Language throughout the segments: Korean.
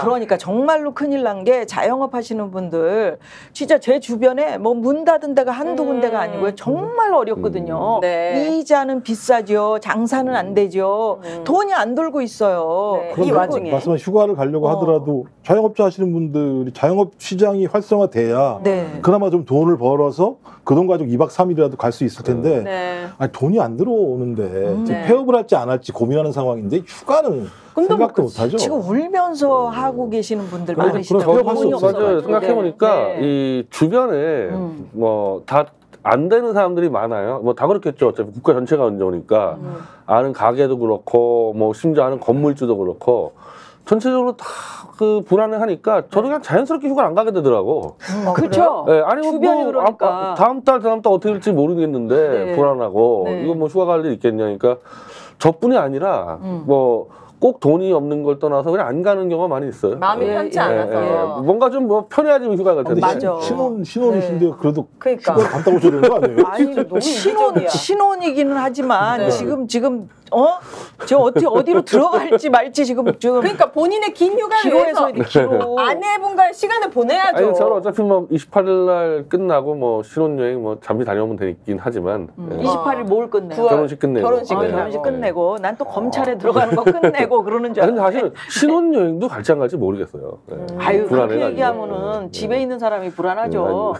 그러니까 정말로 큰일 난 게 자영업 하시는 분들 진짜 제 주변에 뭐 문 닫은 데가 한두 군데가 아니고요. 정말 어렵거든요. 네. 이자는 비싸죠. 장사는 안 되죠. 돈이 안 돌고 있어요. 네. 이 와중에 말씀하신 휴가를 가려고 하더라도 자영업자 하시는 분들이 자영업 시장이 활성화돼야 네. 그나마 좀 돈을 벌어서 그 돈 가지고 2박 3일이라도 갈 수 있을 텐데 네. 아니, 돈이 안 들어오는데 지금 네. 폐업을 할지 안 할지 고민하는 상황인데 휴가는 생각도 못하죠. 지금 울면서 하고 계시는 분들 그럼, 많으시죠. 그럼 돈이 폐업할 수 없어요. 맞아요. 없어가지고. 생각해보니까 네. 이 주변에 뭐 다 안 되는 사람들이 많아요. 뭐 다 그렇겠죠. 어차피 국가 전체가 안 좋으니까 아는 가게도 그렇고 뭐 심지어 아는 건물주도 그렇고 전체적으로 다 그 불안해하니까 저도 그냥 자연스럽게 휴가를 안 가게 되더라고. 그렇죠. 네, 아니 주변이 뭐 그러니까. 다음 달 어떻게 될지 모르겠는데 네. 불안하고 네. 이거 뭐 휴가 갈 일 있겠냐. 그러니까 저뿐이 아니라 뭐 꼭 돈이 없는 걸 떠나서 그냥 안 가는 경우가 많이 있어요. 마음이 편치 않아서. 뭔가 좀 뭐 편해야지 휴가 갈 텐데. 맞아. 신혼이신데 그래도 그러니까. 휴가 갔다 오셔야 되는 거 아니에요? 아니 너무 신혼이기는 하지만 네. 지금 저 어디로 들어갈지 말지 지금 그러니까 본인의 긴 휴가를 기로에서 위해서 기로. 아내분과의 시간을 보내야죠. 아니 저는 어차피 뭐 28일 날 끝나고 뭐 신혼여행 뭐 잠시 다녀오면 되긴 하지만 28일 뭘 끝내? 결혼식 끝내고. 결혼식 끝내고. 결혼식 끝내고 난 또 검찰에 들어가는 거 끝내고 그러는 줄 근데 알았는데. 사실 신혼여행도 갈지 안 갈지 모르겠어요. 네. 아유 그렇게 불안해가지고. 얘기하면은 집에 있는 사람이 네, 불안하죠.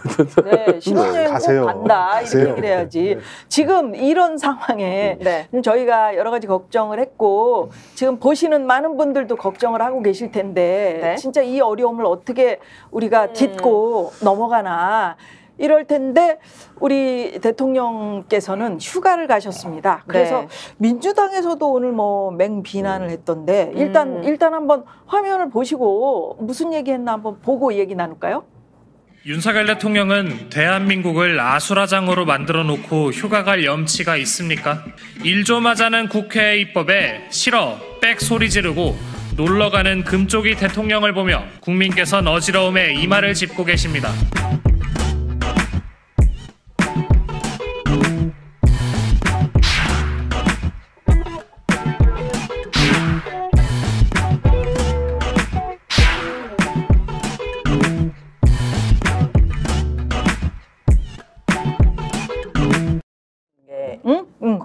네, 신혼여행 가세요. 꼭 간다 가세요. 이렇게 얘기를 해야지. 지금 이런 상황에 네. 저희가 여러 가지 걱정을 했고 지금 보시는 많은 분들도 걱정을 하고 계실 텐데 네. 진짜 이 어려움을 어떻게 우리가 딛고 넘어가나 이럴 텐데 우리 대통령께서는 휴가를 가셨습니다. 그래서 네. 민주당에서도 오늘 뭐 맹비난을 했던데 일단 한번 화면을 보시고 무슨 얘기했나 한번 보고 얘기 나눌까요? 윤석열 대통령은 대한민국을 아수라장으로 만들어 놓고 휴가 갈 염치가 있습니까? 일 좀 하자는 국회 입법에 싫어, 빽 소리 지르고 놀러가는 금쪽이 대통령을 보며 국민께서는 어지러움에 이마를 짚고 계십니다.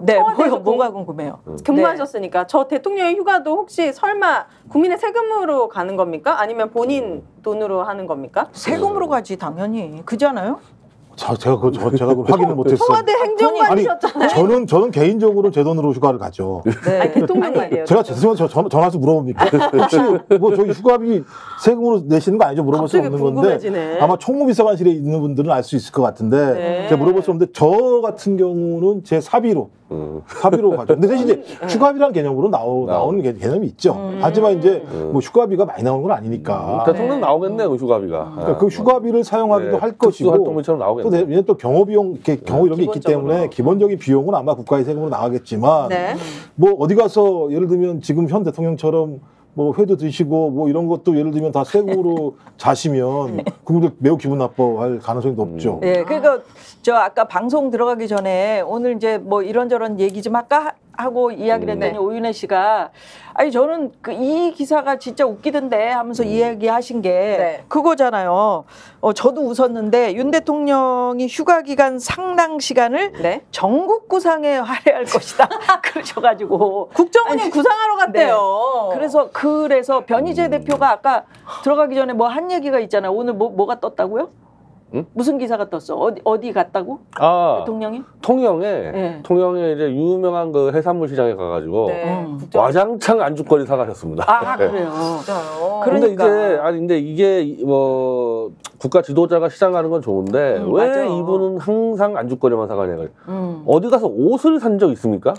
네, 청와대에서 뭐가 궁금해요? 근무하셨으니까 저 대통령의 휴가도 혹시 설마 국민의 세금으로 가는 겁니까? 아니면 본인 돈으로 하는 겁니까? 세금으로 가지 당연히 그잖아요. 제가 그걸 확인을 못했어요. 청와대 행정관이셨잖아요. 저는 개인적으로 제 돈으로 휴가를 가죠. 네. 아니, 대통령 말이에요. 제가 죄송해서 전화해서 물어봅니까? 혹시 뭐 저기 휴가비 세금으로 내시는 거 아니죠? 물어볼 수 갑자기 없는 건데 궁금해지네. 아마 총무비서관실에 있는 분들은 알 수 있을 것 같은데 네. 제가 물어볼 수 없는데 저 같은 경우는 제 사비로 가죠. 근데 대신 이제 휴가비라는 개념으로 나오는 개념이 있죠. 하지만 이제 뭐 휴가비가 많이 나오는 건 아니니까. 대통령 나오겠네요, 그 휴가비가. 그러니까 그 휴가비를 사용하기도 할 것이고 활동비처럼 나오겠네요. 또 얘는 또 경호비용 경호 이런 게 있기 기본적으로. 때문에 기본적인 비용은 아마 국가의 세금으로 나가겠지만 네. 뭐 어디 가서 예를 들면 지금 현 대통령처럼 뭐 회도 드시고 뭐 이런 것도 예를 들면 다 세금으로 자시면 국민들 매우 기분 나빠할 가능성이 높죠. 네, 그러니까 저 아까 방송 들어가기 전에 오늘 이제 뭐 이런저런 얘기 좀 할까 하고 이야기를 했더니 네. 오윤혜 씨가 아니 저는 이 기사가 진짜 웃기던데 하면서 이야기하신 게 네. 그거잖아요. 저도 웃었는데 윤 대통령이 휴가 기간 상당 시간을 네. 전국 구상에 할애할 것이다. 그러셔가지고 국정원이 구상하러 갔대요. 그래서 변희재 대표가 아까 들어가기 전에 뭐 한 얘기가 있잖아요. 오늘 뭐가 떴다고요? 응? 무슨 기사가 떴어? 어디 갔다고? 대통령이? 통영에 이제 유명한 그 해산물 시장에 가가지고 네. 와장창 안주거리 사가셨습니다. 아 그래요. 진짜요. 그러니까. 근데 이게 뭐 국가 지도자가 시장 가는 건 좋은데 왜 맞아. 이분은 항상 안주거리만 사가냐? 어디 가서 옷을 산 적 있습니까?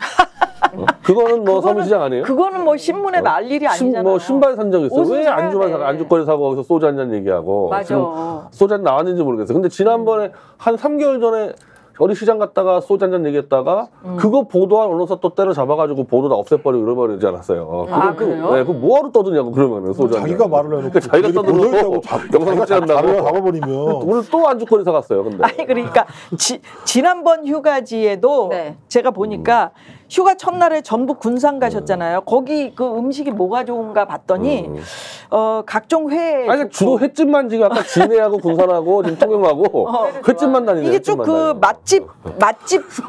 그거는 뭐 서울시장 아니에요? 그거는 뭐 신문에 날 일이 아니잖아요. 뭐 신발 산 적 있어. 옷은 왜 사야 돼. 안주거리 사고 거기서 소주 한 잔 얘기하고. 맞아. 지금 소주 한 잔 나왔는지 모르겠어요. 근데 지난번에 한 3개월 전에 어디 시장 갔다가 소주 한 잔 얘기했다가 그거 보도한 언론사 또 때려잡아가지고 보도 다 없애버리고 이러버리지 않았어요. 그래요? 네, 그 뭐하러 떠드냐고 그러면은 소주 한 잔. 자기가 말을 해놓고 자기가 떠들고 영상 삭제한다고. 잡아버리면 오늘 또 안주거리 사갔어요. 근데. 아니 그러니까 지난번 휴가지에도 네. 제가 보니까 휴가 첫날에 전북 군산 가셨잖아요. 거기 그 음식이 뭐가 좋은가 봤더니 각종 회. 아니 주로 횟집만 지금 아까 진해하고 군산하고 지금 통영하고 횟집만 다니네. 이게 쭉 그 맛집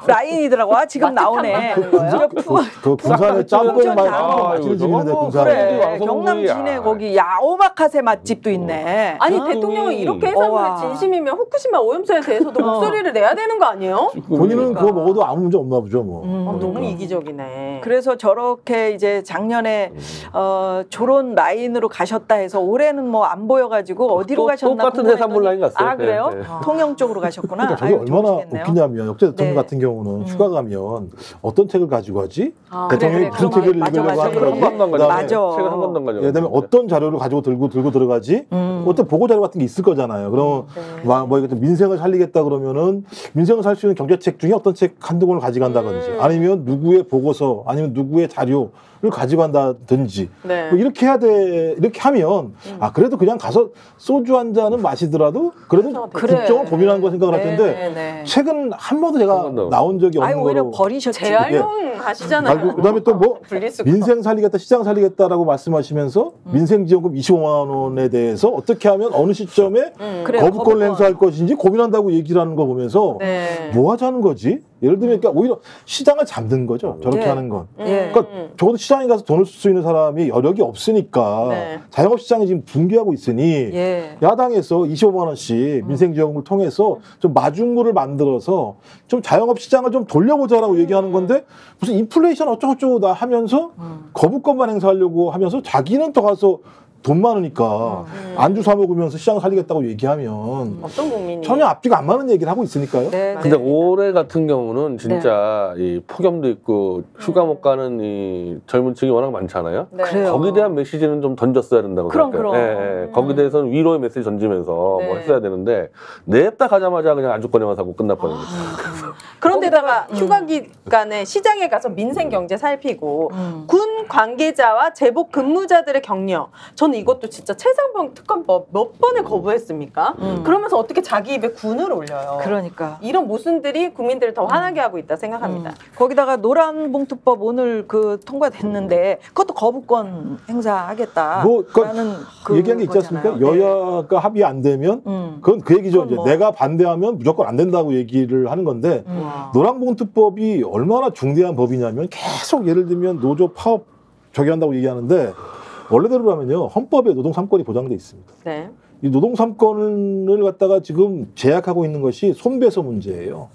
라인이더라고. 지금 나오네. 그 군산에 짬뽕 맛집을 지는데 군산에. 그래. 경남 진해 거기 야오마카세 맛집도 있네. 아니 대통령은 이렇게 해산물에 진심이면 후쿠시마 오염수에 대해서도 목소리를 내야 되는 거 아니에요? 본인은 그거 먹어도 아무 문제 없나 보죠 뭐. 너무 이기적이네. 그래서 저렇게 이제 작년에 조론 라인으로 가셨다 해서 올해는 뭐 안 보여가지고 어디로 가셨나? 똑같은 해산물 라인 갔어요. 아 그래요? 네. 통영 쪽으로 가셨구나. 그러니까 저게 얼마나 좋으시겠네요. 웃기냐면 역대 대통령 네. 같은 경우는 휴가 가면 어떤 책을 가지고 가지? 대통령이 그래, 무슨 그런 책을 거. 맞아, 읽으려고 맞아. 하는 그런 거지? 거. 한 번도 안 그다음에 가죠. 책을 한 번도 안 가죠. 그다음에 어떤 자료를 가지고 들고 들어가지? 어떤 보고 자료 같은 게 있을 거잖아요. 그럼 뭐 이것도 민생을 살리겠다 그러면은 민생을 살 수 있는 경제책 중에 어떤 책 한두 권을 가져간다든지 아니면 누구의 보고서 아니면 누구의 자료를 가져간다든지 네. 뭐 이렇게 해야 돼. 이렇게 하면 아 그래도 그냥 가서 소주 한 잔은 마시더라도 그래도 그래. 국정을 고민하는 거 생각을 할 텐데 네. 책은 한 번도 제가 한 번도. 나온 적이 없는 아유 오히려 거로 버리셨지. 재활용 하시잖아요. 그다음에 또 뭐 분리수거. 민생 살리겠다, 시장 살리겠다라고 말씀하시면서 민생지원금 25만 원에 대해서 어떻게 하면 어느 시점에 그래, 거부권을 행사할 것인지 고민한다고 얘기를 하는 거 보면서 네. 뭐 하자는 거지? 예를 들면 그러니까 오히려 시장을 잡는 거죠. 저렇게 예. 하는 건. 예. 그러니까 적어도 시장에 가서 돈을 쓸 수 있는 사람이 여력이 없으니까 네. 자영업 시장이 지금 붕괴하고 있으니 예. 야당에서 25만 원씩 민생지원금을 통해서 좀 마중물을 만들어서 좀 자영업 시장을 좀 돌려보자라고 얘기하는 건데 무슨 인플레이션 어쩌고저쩌고 다 하면서 거부권만 행사하려고 하면서 자기는 더 가서 돈 많으니까 안주 사 먹으면서 시장 살리겠다고 얘기하면 어떤 국민이 전혀 앞뒤가 안 맞는 얘기를 하고 있으니까요. 네. 근데 올해 같은 경우는 진짜 이 폭염도 있고 휴가 못 가는 이 젊은 층이 워낙 많잖아요. 네. 그래요. 거기에 대한 메시지는 좀 던졌어야 된다고 그럼, 생각해요. 그럼. 예, 예. 거기에 대해서는 위로의 메시지 던지면서 뭐 네. 했어야 되는데 냅다 가자마자 그냥 안주권에만 사고 끝나버린 거죠. 그런데다가 휴가 기간에 시장에 가서 민생 경제 살피고 군 관계자와 제복 근무자들의 격려. 저는 이것도 진짜 최상병 특검법 몇 번을 거부했습니까? 그러면서 어떻게 자기 입에 군을 올려요? 그러니까. 이런 모순들이 국민들을 더 화나게 하고 있다 생각합니다. 거기다가 노란봉투법 오늘 그 통과됐는데 그것도 거부권 행사하겠다. 뭐, 그 라는 얘기한 게 있지 않습니까? 여야가 합의 안 되면 그건 그 얘기죠. 그건 이제 뭐. 내가 반대하면 무조건 안 된다고 얘기를 하는 건데 노란봉투법이 얼마나 중대한 법이냐면 계속 예를 들면 노조 파업 저기한다고 얘기하는데 원래대로라면요 헌법에 노동 3권이 보장돼 있습니다. 네. 이 노동 3권을 갖다가 지금 제약하고 있는 것이 손배소 문제예요.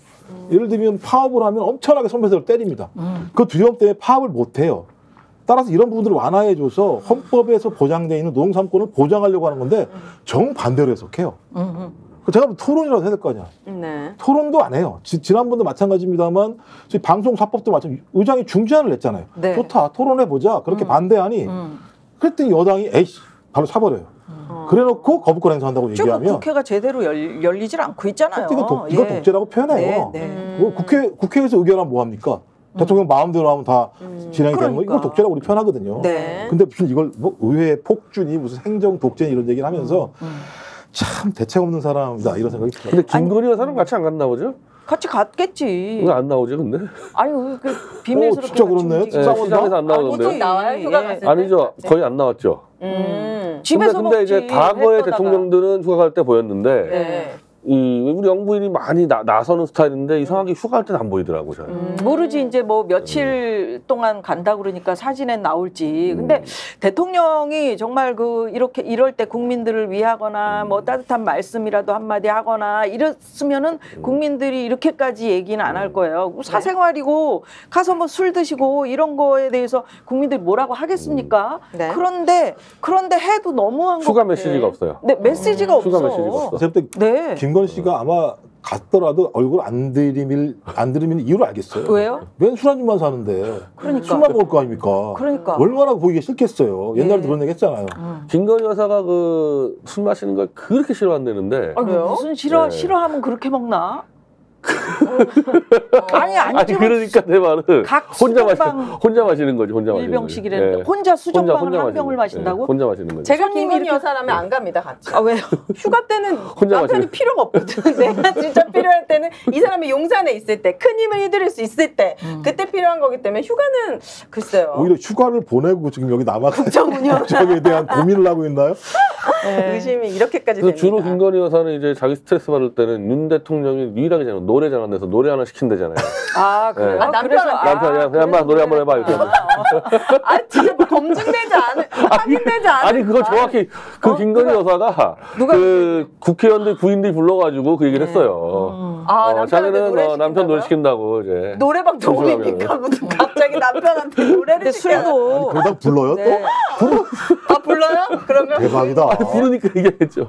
예를 들면 파업을 하면 엄청나게 손배소를 때립니다. 그 두려움 때문에 파업을 못 해요. 따라서 이런 부분들을 완화해줘서 헌법에서 보장되어 있는 노동 3권을 보장하려고 하는 건데 정반대로 해석해요. 제가 토론이라도 해야 될 거 아니야. 네. 토론도 안 해요. 지난번도 마찬가지입니다만 저희 방송사법도 마찬가지. 의장이 중재안을 냈잖아요. 네. 좋다. 토론해보자. 그렇게 반대하니 그랬더니 여당이 에이씨 바로 사버려요. 그래놓고 거부권 행사한다고 지금 얘기하면 국회가 제대로 열리질 않고 있잖아요. 이거 예. 독재라고 표현해요. 네, 네. 뭐 국회에서 의결하면 뭐 합니까? 대통령 마음대로 하면 다 진행이 되는 거. 이거 그러니까. 독재라고 우리 표현하거든요. 네. 근데 무슨 이걸 뭐 의회 폭주니 무슨 행정 독재니 이런 얘기를 하면서 참 대책 없는 사람이다 이런 생각이 들어요. 근데 김건희 여사는 같이 안 갔나 보죠? 같이 갔겠지. 왜 안 나오지 근데? 아니 그 비밀스럽게 진짜 같이 그렇네. 움직이고. 네, 싸운다? 시장에서 안 보통 나오던데. 나와요 휴가 갔을 때? 아니죠. 거의 안 나왔죠. 집에서 근데 이제 먹지, 과거의 햇떠다가. 대통령들은 휴가 갈 때 보였는데 네. 이 우리 영부인이 많이 나서는 스타일인데 이상하게 휴가 갈 때는 안 보이더라고 저는. 모르지 이제 뭐 며칠 동안 간다 그러니까 사진엔 나올지. 근데 대통령이 정말 그 이렇게 이럴 때 국민들을 위하거나 뭐 따뜻한 말씀이라도 한마디 하거나 이랬으면은 국민들이 이렇게까지 얘기는 안 할 거예요. 사생활이고 가서 뭐 술 드시고 이런 거에 대해서 국민들이 뭐라고 하겠습니까? 네. 그런데 해도 너무한 거 휴가 같아. 메시지가 없어요. 네, 메시지가 없어. 휴가 메시지가 없어. 제가 볼 때 네. 김건희 씨가 아마 갔더라도 얼굴 안 들이밀 이유를 알겠어요. 왜요? 맨 술안주만 사는데 그러니까. 술만 먹을 거 아닙니까? 그러니까. 얼마나 보기가 싫겠어요. 옛날에도 그런 얘기 했잖아요. 김건희 여사가 그 술 마시는 걸 그렇게 싫어한다는데 아니, 그래요? 무슨 네. 싫어하면 그렇게 먹나? 아니 안 아니 그러니까 내 말은 각 혼자 수정방 마시는 거지. 혼자 마시는 거지. 일병씩이랬는데 예. 혼자 수정방을 한 마시는 병을 거지. 마신다고? 예, 혼자 마시는 거지. 제가 손님이 김건희 이렇게- 여사라면 안 갑니다 같이. 아 왜요? 휴가 때는 혼자 남편이 마시는- 필요가 없거든. 내가 진짜 필요할 때는 이 사람이 용산에 있을 때, 큰 힘을 휘두를 수 있을 때, 그때 필요한 거기 때문에 휴가는 글쎄요. 오히려 휴가를 보내고 지금 여기 남아가지고 국정운영. 국정에 대한 고민을 하고 있나요? 의심이 이렇게까지 그래서 됩니다. 주로 김건희 여사는 이제 자기 스트레스 받을 때는 윤 대통령이 유일하게 노래 잘한대서 노래 하나 시킨대잖아요. 아 그래요? 네. 아, 남편한테. 그래서 남편이 그냥 마 노래 한번 해봐 이렇게. 아 진짜 검증되지 않은, 확인되지 않은. 아니 그거 정확히 그 김건희 여사가 누가 그 국회의원들 부인들이 불러가지고 그 얘기를 했어요. 아, 남편한테 자기는 노래 남편 노래 시킨다고요? 시킨다고 이제. 노래방 도움입니까? 무슨 갑자기 남편한테 노래를 근데 시켜요? 술도 그러다 불러요 네. 아 불러요? 그러면 대박이다. 부르니까 얘기했죠.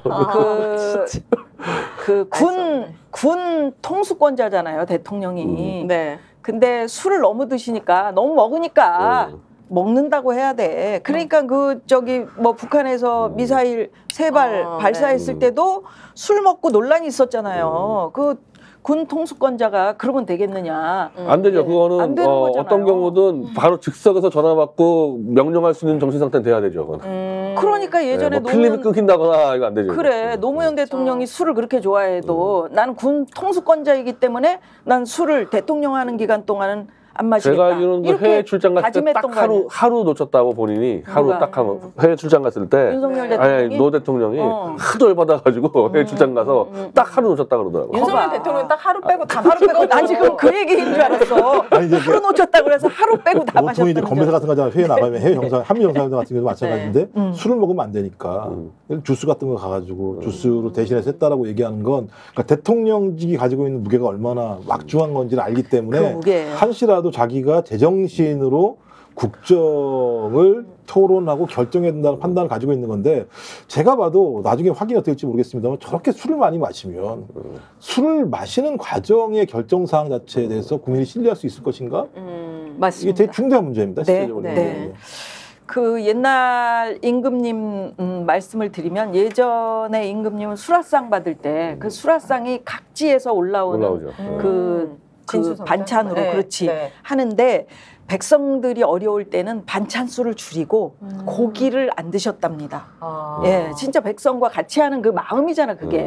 군 통수권자잖아요 대통령이. 네. 근데 술을 너무 드시니까 너무 먹으니까 먹는다고 해야 돼. 그러니까 그 저기 뭐 북한에서 미사일 3발 발사했을 네. 때도 술 먹고 논란이 있었잖아요. 그 군 통수권자가 그러면 되겠느냐? 안 되죠. 안 그거는 되는 거잖아요. 어떤 경우든 바로 즉석에서 전화 받고 명령할 수 있는 정신 상태는 돼야 되죠. 그건. 그러니까 예전에 뭐 필름이 노무현 끊긴다거나 이거 안 되죠. 그래 노무현 대통령이 술을 그렇게 좋아해도 나는 군 통수권자이기 때문에 난 술을 대통령 하는 기간 동안은 안 마시겠다. 제가 알기로는 그 해외 출장 갔을 때 딱 다짐했던 거 아니에요? 하루 놓쳤다고 본인이 하루 누가? 딱 하면 해외 출장 갔을 때 윤석열 네. 대통령이 아니 노 대통령이 어. 하도 열받아가지고 해외 출장 가서 딱 하루 놓쳤다 그러더라고요. 윤석열 거봐. 대통령 딱 하루 빼고 다 하루 빼고 난 지금 그 얘기인 줄 알았어. 아니, 이제 하루 놓쳤다 그래서 하루 빼고 다 보통 이제 마셨다는 검사 줄 같은 거잖아요. 회에 나가면 해외 정상, 한미 정상회담 같은 경우도 마찬가지인데 네. 술을 먹으면 안 되니까 주스 같은 거 가가지고 주스로 대신해서 했다라고 얘기하는 건 그러니까 대통령직이 가지고 있는 무게가 얼마나 막중한 건지를 알기 때문에 그 무게예요. 한시라도 자기가 제정신으로 국정을 토론하고 결정해야 된다는 판단을 가지고 있는 건데 제가 봐도 나중에 확인이 어떻게 될지 모르겠습니다만 저렇게 술을 많이 마시면 술을 마시는 과정의 결정사항 자체에 대해서 국민이 신뢰할 수 있을 것인가? 이게 맞습니다. 되게 중대한 문제입니다. 네, 실제적으로. 네. 그 옛날 임금님 말씀을 드리면 예전에 임금님은 수라상 받을 때 그 수라상이 각지에서 올라오는 올라오죠. 그 진수성찬? 반찬으로 네, 그렇지 네. 하는데 백성들이 어려울 때는 반찬 수를 줄이고 고기를 안 드셨답니다. 아. 예, 진짜 백성과 같이 하는 그 마음이잖아 그게.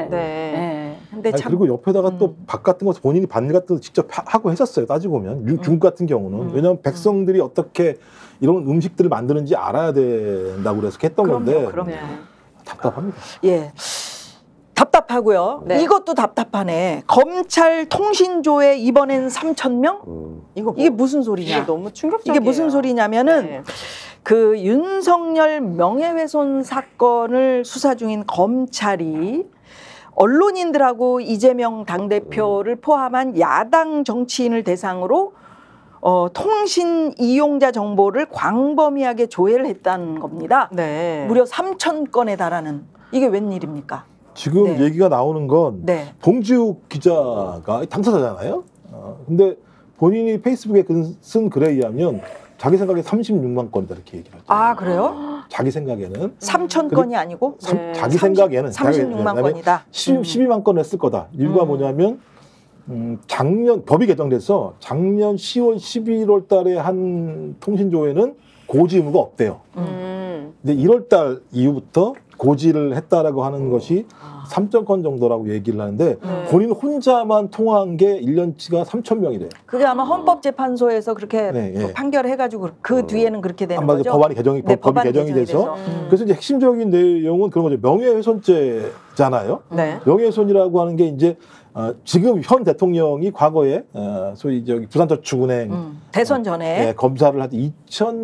네. 예. 근데 아니, 참 그리고 옆에다가 또 밥 같은 거 본인이 반 같은 거 직접 하고 했었어요. 따지고 보면 중국 같은 경우는 왜냐하면 백성들이 어떻게 이런 음식들을 만드는지 알아야 된다고 그래서 했던 건데 그럼요. 답답합니다. 예. 답답하고요. 네. 이것도 답답하네. 검찰 통신조회 이번엔 3,000명? 이거 뭐, 이게 무슨 소리냐? 이게 너무 충격적이에요. 이게 무슨 소리냐면은 네. 그 윤석열 명예훼손 사건을 수사 중인 검찰이 언론인들하고 이재명 당대표를 포함한 야당 정치인을 대상으로 통신 이용자 정보를 광범위하게 조회를 했다는 겁니다. 네. 무려 3,000건에 달하는 이게 웬일입니까? 지금 네. 얘기가 나오는 건 네. 봉지욱 기자가 당사자잖아요. 근데 본인이 페이스북에 쓴 글에 의하면 자기 생각에 36만 건이다 이렇게 얘기를 하죠. 아 그래요? 자기 생각에는 3,000건이 아니고 네. 자기 생각에는 36만 건이다. 12만 건을 했을 거다. 이유가 뭐냐면 작년 법이 개정돼서 작년 10월 11월 달에 한 통신조회는 고지 의무가 없대요. 근데 1월 달 이후부터 고지를 했다라고 하는 것이 3,000건 정도라고 얘기를 하는데 본인 혼자만 통화한 게 1년치가 3,000명이래요. 그게 아마 헌법재판소에서 그렇게 네, 예. 판결해가지고 그 뒤에는 그렇게 되는 아마 거죠. 법안이 개정이 네, 법이 법안이 개정이 돼서 돼서. 그래서 이제 핵심적인 내용은 그런 거죠. 명예훼손죄잖아요. 네. 명예훼손이라고 하는 게 이제 지금 현 대통령이 과거에 소위 저기 부산저축은행 대선 전에 검사를 할 때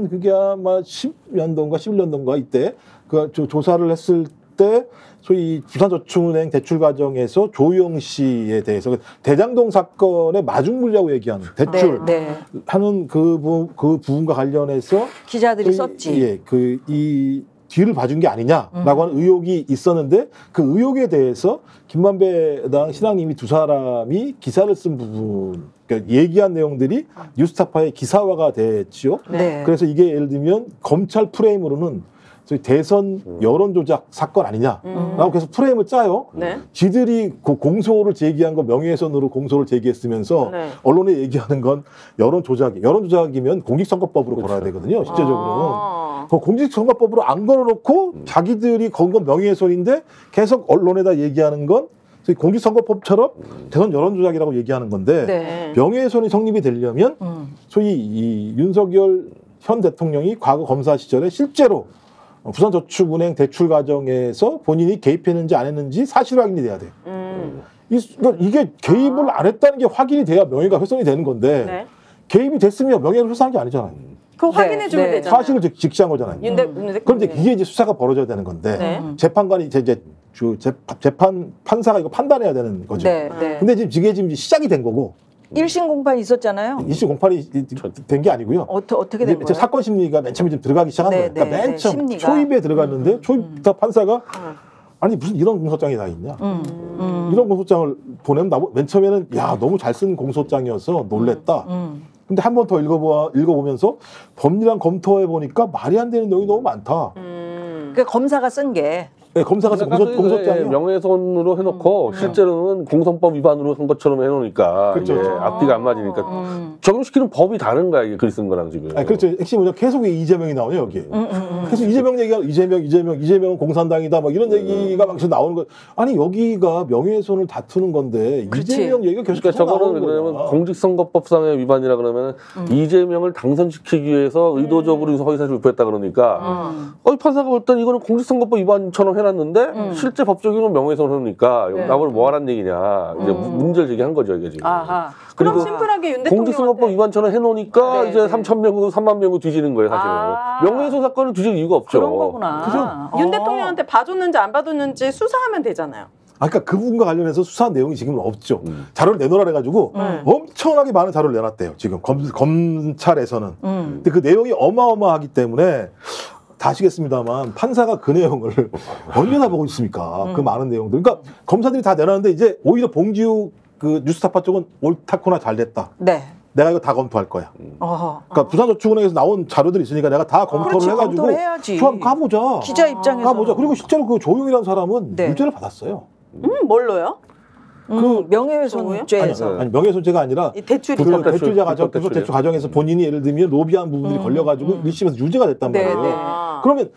그게 아마 10년도인가 11년도인가 이때 그 조사를 했을 때 소위 부산저축은행 대출 과정에서 조영 씨에 대해서 대장동 사건의 마중물이라고 얘기하는 대출 네. 하는 그 부분과 관련해서 기자들이 썼지. 예, 이 뒤를 봐준 게 아니냐라고 하는 의혹이 있었는데 그 의혹에 대해서 김만배당 신앙님이 두 사람이 기사를 쓴 부분, 그러니까 얘기한 내용들이 뉴스타파의 기사화가 됐지요. 네. 그래서 이게 예를 들면 검찰 프레임으로는 저희 대선 여론 조작 사건 아니냐라고 계속 프레임을 짜요. 네. 지들이 그 공소를 제기한 거 명예훼손으로 공소를 제기했으면서 네. 언론에 얘기하는 건 여론 조작이면 공직선거법으로 걸어야 되거든요. 실제적으로는. 그 공직선거법으로 안 걸어놓고 자기들이 건 건 명예훼손인데 계속 언론에다 얘기하는 건 공직선거법처럼 대선 여론조작이라고 얘기하는 건데 네. 명예훼손이 성립이 되려면 소위 이 윤석열 현 대통령이 과거 검사 시절에 실제로 부산저축은행 대출 과정에서 본인이 개입했는지 안 했는지 사실 확인이 돼야 돼요. 그러니까 이게 개입을 안 했다는 게 확인이 돼야 명예가 훼손이 되는 건데 네. 개입이 됐으면 명예를 훼손한 게 아니잖아요. 그거 확인해주면 네. 되잖아요. 사실을 직시한 거잖아요. 그런데 이게 이제 수사가 벌어져야 되는 건데 네. 재판관이 이제 재판 판사가 이거 판단해야 되는 거죠. 네, 네. 근데 지금 이게 지금 시작이 된 거고 1심 공판 있었잖아요. 이슈 공판이 된 게 아니고요. 어떻게 된 이제 거예요? 사건 심리가 맨 처음에 좀 들어가기 시작한 네, 거예요. 그러니까 네, 맨 처음 심리가. 초입에 들어갔는데 초입부터 판사가 아니 무슨 이런 공소장이 다 있냐? 이런 공소장을 보내면 맨 처음에는 야 너무 잘 쓴 공소장이어서 놀랬다. 근데 한 번 더 읽어보면서 법리랑 검토해 보니까 말이 안 되는 내용이 너무 많다. 그 검사가 쓴 게. 네, 검사가 쓴 공소장이요. 명예훼손으로 해놓고 실제로는 공선법 위반으로 한 것처럼 해놓으니까 그렇죠. 이제 앞뒤가 안 맞으니까 적용시키는 법이 다른 거야 이게 글이 쓴 거랑 지금. 아니, 그렇죠. 핵심은 뭐냐 계속 이재명이 나오네요 여기에. 계속 이재명 얘기가 이재명은 공산당이다 막 이런 얘기가 막 계속 나오는 거. 아니 여기가 명예훼손을 다투는 건데 그렇지. 이재명 얘기가 계속 그러니까 저거는 나오는 그러면 거야. 공직선거법상의 위반이라 그러면 이재명을 당선시키기 위해서 의도적으로 허위사실 유포했다 그러니까 판사가 볼 땐 이거는 공직선거법 위반처럼 해놨는데 실제 법적으로는 명예훼손이니까 네. 나보고 뭐 하라는 얘기냐 이제 문제를 제기한 거죠 이게 지금. 아하. 그럼 그리고 심플하게 윤 공직선거법 대통령한테 위반처럼 해놓으니까 네, 이제 네. 3,000명구 3만 명구 뒤지는 거예요 사실은. 아. 명예훼손 사건을 뒤질 이유가 없죠. 그런 거구나. 윤 대통령한테 봐줬는지 안 봐줬는지 수사하면 되잖아요. 그러니까 그 부분과 관련해서 수사한 내용이 지금은 없죠. 자료를 내놓으라 해가지고 엄청나게 많은 자료를 내놨대요. 지금 검찰에서는. 근데 그 내용이 어마어마하기 때문에 다 아시겠습니다만 판사가 그 내용을 얼마나 보고 있습니까? 그 많은 내용들. 그러니까 검사들이 다 내놨는데 이제 오히려 봉지욱 그 뉴스타파 쪽은 옳다코나 잘 됐다. 네. 내가 이거 다 검토할 거야. 어허. 그러니까 부산저축은행에서 나온 자료들이 있으니까 내가 다 검토를 그렇지, 해가지고 검토를 해야지. 한번 가보자. 기자 입장에서. 가보자. 그리고 실제로 그 조용이라는 사람은 네. 유죄를 받았어요. 뭘로요? 그 명예훼손죄에서. 아니 명예훼손죄가 아니라 이 대출이죠. 그 대출자 과정, 불법 대출 과정에서 본인이 예를 들면 로비한 부분들이 걸려가지고 1심에서 유죄가 됐단 네, 말이에요. 네. 그러면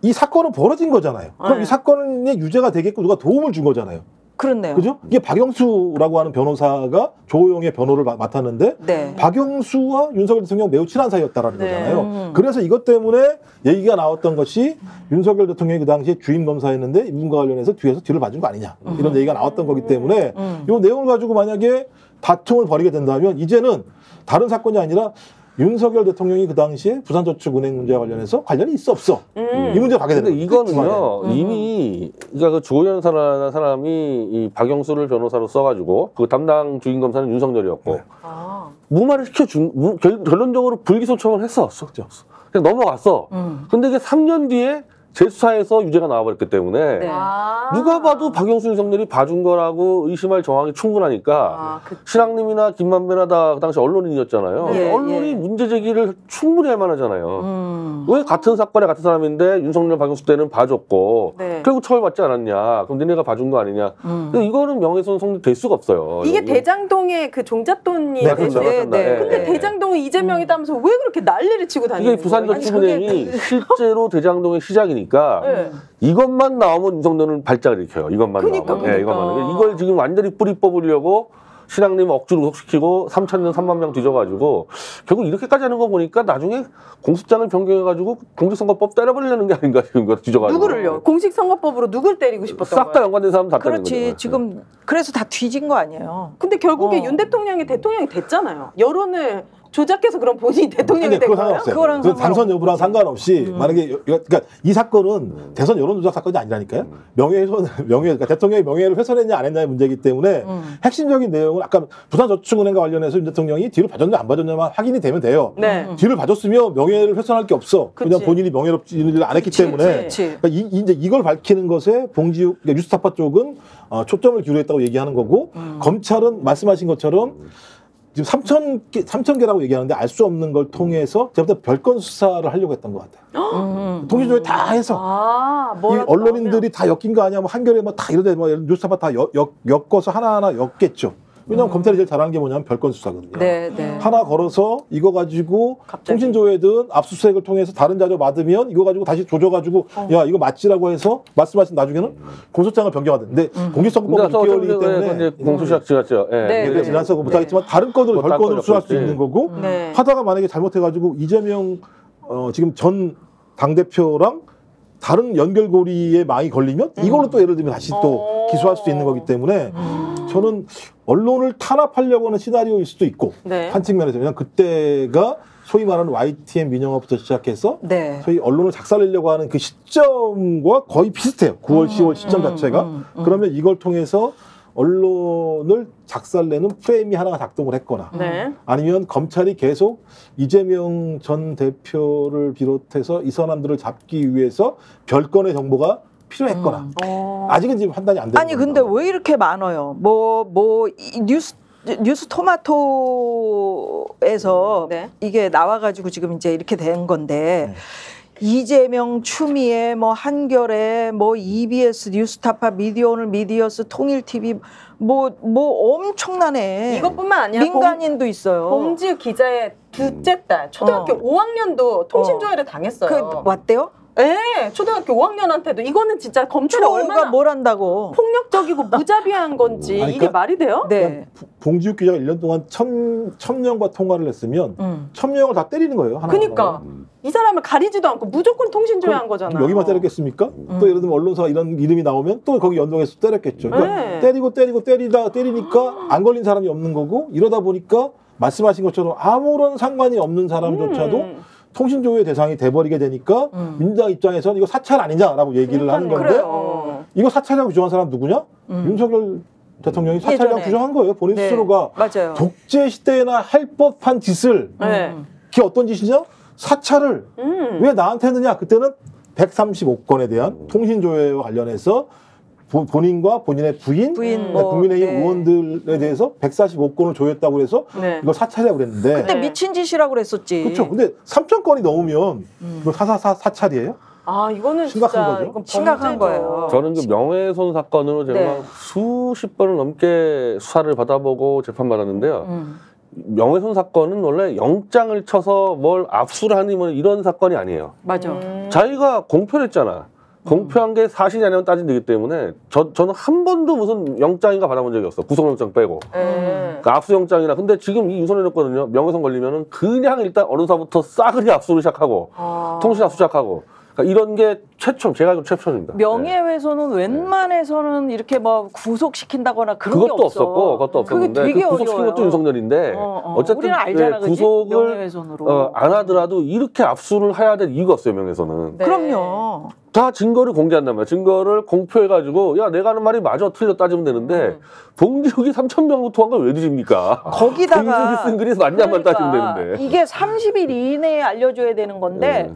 이 사건은 벌어진 거잖아요. 그럼 네. 이 사건에 유죄가 되겠고 누가 도움을 준 거잖아요. 그렇네요. 그죠? 이게 박영수라고 하는 변호사가 조용의 변호를 맡았는데 네. 박영수와 윤석열 대통령 매우 친한 사이였다라는 네. 거잖아요. 그래서 이것 때문에 얘기가 나왔던 것이 윤석열 대통령이 그 당시에 주임 검사였는데 이분과 관련해서 뒤에서 뒤를 봐준 거 아니냐 이런 얘기가 나왔던 거기 때문에 이 내용을 가지고 만약에 다툼을 벌이게 된다면 이제는 다른 사건이 아니라 윤석열 대통령이 그 당시에 부산저축은행 문제와 관련해서 관련이 있어 없어 이 문제 가게 되는 근데 거예요. 이거는요 이미 그러니까 그 조현 사람이 이 박영수를 변호사로 써가지고 그 담당 주임 검사는 윤석열이었고 무마를 시켜준 결론적으로 불기소청을 했어. 그냥 넘어갔어. 근데 이게 3년 뒤에 재수사에서 유죄가 나와버렸기 때문에 네. 누가 봐도 박영수 윤석열이 봐준 거라고 의심할 정황이 충분하니까 신학님이나 김만배나 다 그 당시 언론인이었잖아요. 예, 언론이 예. 문제 제기를 충분히 할 만하잖아요. 왜 같은 사건에 같은 사람인데 윤석열 박영수 때는 봐줬고 네. 결국 처벌받지 않았냐. 그럼 니네가 봐준 거 아니냐. 근데 이거는 명예훼손 성립될 수가 없어요. 이게 여기. 대장동의 그 종잣돈이 네, 대신 그렇죠. 네. 근데 대장동은 이재명이다면서 왜 그렇게 난리를 치고 다니는 이게 거예요? 부산저축은행이 실제로 대장동의 시작이니까 네. 이것만 나오면 윤석열은 발작을 일으켜요. 이것만 그러니까, 나오면. 예, 이것만. 그러니까. 이걸 지금 완전히 뿌리 뽑으려고 신앙님 억지로 구속시키고 3,000명, 3만 명 뒤져가지고 결국 이렇게까지 하는 거 보니까 나중에 공수장을 변경해가지고 공직선거법 때려버리려는 게 아닌가 지금 그거 뒤져가지고. 누구를요? 공직선거법으로 누구를 때리고 싶었던 싹 다 거예요? 연관된 사람 다 때리는 그렇지. 거죠. 지금 그래서 다 뒤진 거 아니에요. 근데 결국에 윤 대통령이 됐잖아요. 여론을 조작해서 그럼 본인이 대통령이 근데 된 그거 거예요? 상관없어요. 그거랑 그 당선 여부랑 상관없이 만약에 그러니까 이 사건은 대선 여론조작 사건이 아니라니까요. 그러니까 대통령의 명예를 훼손했냐 안 했냐의 문제이기 때문에 핵심적인 내용은 아까 부산저축은행과 관련해서 윤 대통령이 뒤를 봐줬냐 안 봐줬냐만 확인이 되면 돼요. 네. 뒤를 봐줬으면 명예를 훼손할 게 없어. 그냥 그치. 본인이 명예롭지 일을 안 했기 그치, 때문에 그치. 그러니까 이제 이걸 밝히는 것에 봉지욱 그러니까 뉴스타파 쪽은 초점을 기울였다고 얘기하는 거고 검찰은 말씀하신 것처럼 지금 3천 개라고 얘기하는데 알 수 없는 걸 통해서 제가 별건 수사를 하려고 했던 것 같아요. 통신조회 다 해서 이 언론인들이 다 엮인 거 아니야? 뭐 한겨레 뭐 다 이런데 뭐 뉴스타파 다 엮어서 하나하나 엮겠죠. 왜냐하면 검찰이 제일 잘하는 게 뭐냐면 별건 수사거든요. 네, 네. 하나 걸어서 이거 가지고 통신조회든 압수수색을 통해서 다른 자료 받으면 이거 가지고 다시 조져가지고 야 이거 맞지라고 해서 말씀하신 나중에는 공소장을 변경하든. 근데 공직선거법은 6개월이기 때문에 공소시효 지났죠. 예. 네, 네, 지나서 못하겠지만 다른 건으로 별건으로 수사할 수 있는 거고 네. 하다가 만약에 잘못해가지고 이재명 지금 전 당대표랑 다른 연결고리에 망이 걸리면 이걸로 또 예를 들면 다시 또 기소할 수도 있는 거기 때문에 저는 언론을 탄압하려고 하는 시나리오일 수도 있고 네. 한 측면에서 왜냐면 그때가 소위 말하는 YTN 민영화부터 시작해서 네. 저희 언론을 작살내려고 하는 그 시점과 거의 비슷해요. 9월, 10월 시점 자체가. 그러면 이걸 통해서 언론을 작살내는 프레임이 하나가 작동을 했거나 네. 아니면 검찰이 계속 이재명 전 대표를 비롯해서 이 사람들을 잡기 위해서 별건의 정보가 필요했거나 아직은 지금 판단이 안 되는 아니 근데 왜 이렇게 많아요? 이 뉴스 토마토에서 네. 이게 나와가지고 지금 이제 이렇게 된 건데 이재명, 추미애, 뭐 한겨레, 뭐 EBS, 뉴스타파, 미디어오늘, 미디어스, 통일TV 뭐 엄청나네. 이것뿐만 아니라 민간인도 있어요. 봉지우 기자의 둘째 딸 초등학교 5학년도 통신조회를 당했어요. 왔대요? 네, 초등학교 5학년한테도 이거는 진짜 검찰이 얼마나 뭘 한다고? 폭력적이고 무자비한 건지 아니, 이게 말이 돼요? 네. 봉지욱 기자가 1년 동안 1000명과 통화를 했으면 1000명을 다 때리는 거예요. 그러니까 이 사람을 가리지도 않고 무조건 통신조회한 거잖아. 여기만 때렸겠습니까? 또 예를 들면 언론사 이런 이름이 나오면 또 거기 연동해서 때렸겠죠. 그러니까 네. 때리니까 안 걸린 사람이 없는 거고 이러다 보니까 말씀하신 것처럼 아무런 상관이 없는 사람조차도 통신조회 대상이 돼버리게 되니까 민주당 입장에서는 이거 사찰 아니냐라고 얘기를 하는 건데 그래요. 이거 사찰이라고 규정한 사람 누구냐? 윤석열 대통령이 사찰이라고 예전에. 규정한 거예요. 본인 네. 스스로가 맞아요. 독재 시대에나 할 법한 짓을 네. 그게 어떤 짓이냐? 사찰을 왜 나한테 했느냐? 그때는 135건에 대한 통신조회와 관련해서 본인과 본인의 부인 국민의힘 네. 의원들에 대해서 145건을 조회했다고 해서 네. 이걸 사찰이라고 그랬는데 그때 미친 짓이라고 그랬었지. 그렇죠. 근데 3,000건이 넘으면 이거 사찰이에요? 아 이거는 심각한 진짜 거죠? 이건 심각한 범죄죠. 거예요. 저는 그 명예훼손 사건으로 제가 네. 수십 번을 넘게 수사를 받아보고 재판받았는데요. 명예훼손 사건은 원래 영장을 쳐서 뭘 압수를 하니 뭐 이런 사건이 아니에요. 맞아. 자기가 공표를 했잖아. 공표한 게 사실이 아니면 따지면 되기 때문에 저는 한 번도 무슨 영장인가 받아본 적이 없어. 구속영장 빼고. 그러니까 압수영장이나. 근데 지금 이 유선해줬거든요. 명예훼손 걸리면은 그냥 일단 언론사부터 싸그리 압수를 시작하고 통신 압수 시작하고. 그러니까 이런 게 제가 알기로 최초입니다. 명예훼손은 웬만해서는 이렇게 뭐 구속시킨다거나 그런 게 그것도 없어. 없었고, 그것도 없었는데 그게 되게 구속시킨 어려워요. 것도 윤석열인데 어쨌든 우리는 알잖아, 그치? 구속을 명예훼손으로. 안 하더라도 이렇게 압수를 해야 될 이유가 없어요. 명예훼손은. 네. 그럼요. 다 증거를 공개한단 말이야. 증거를 공표해가지고 야 내가 하는 말이 맞아 틀려 따지면 되는데 봉지욱이 3,000명 통한 걸 왜 뒤집니까? 거기다가 봉지욱이 쓴 글이 맞냐만 그러니까 따지면 되는데. 이게 30일 이내에 알려줘야 되는 건데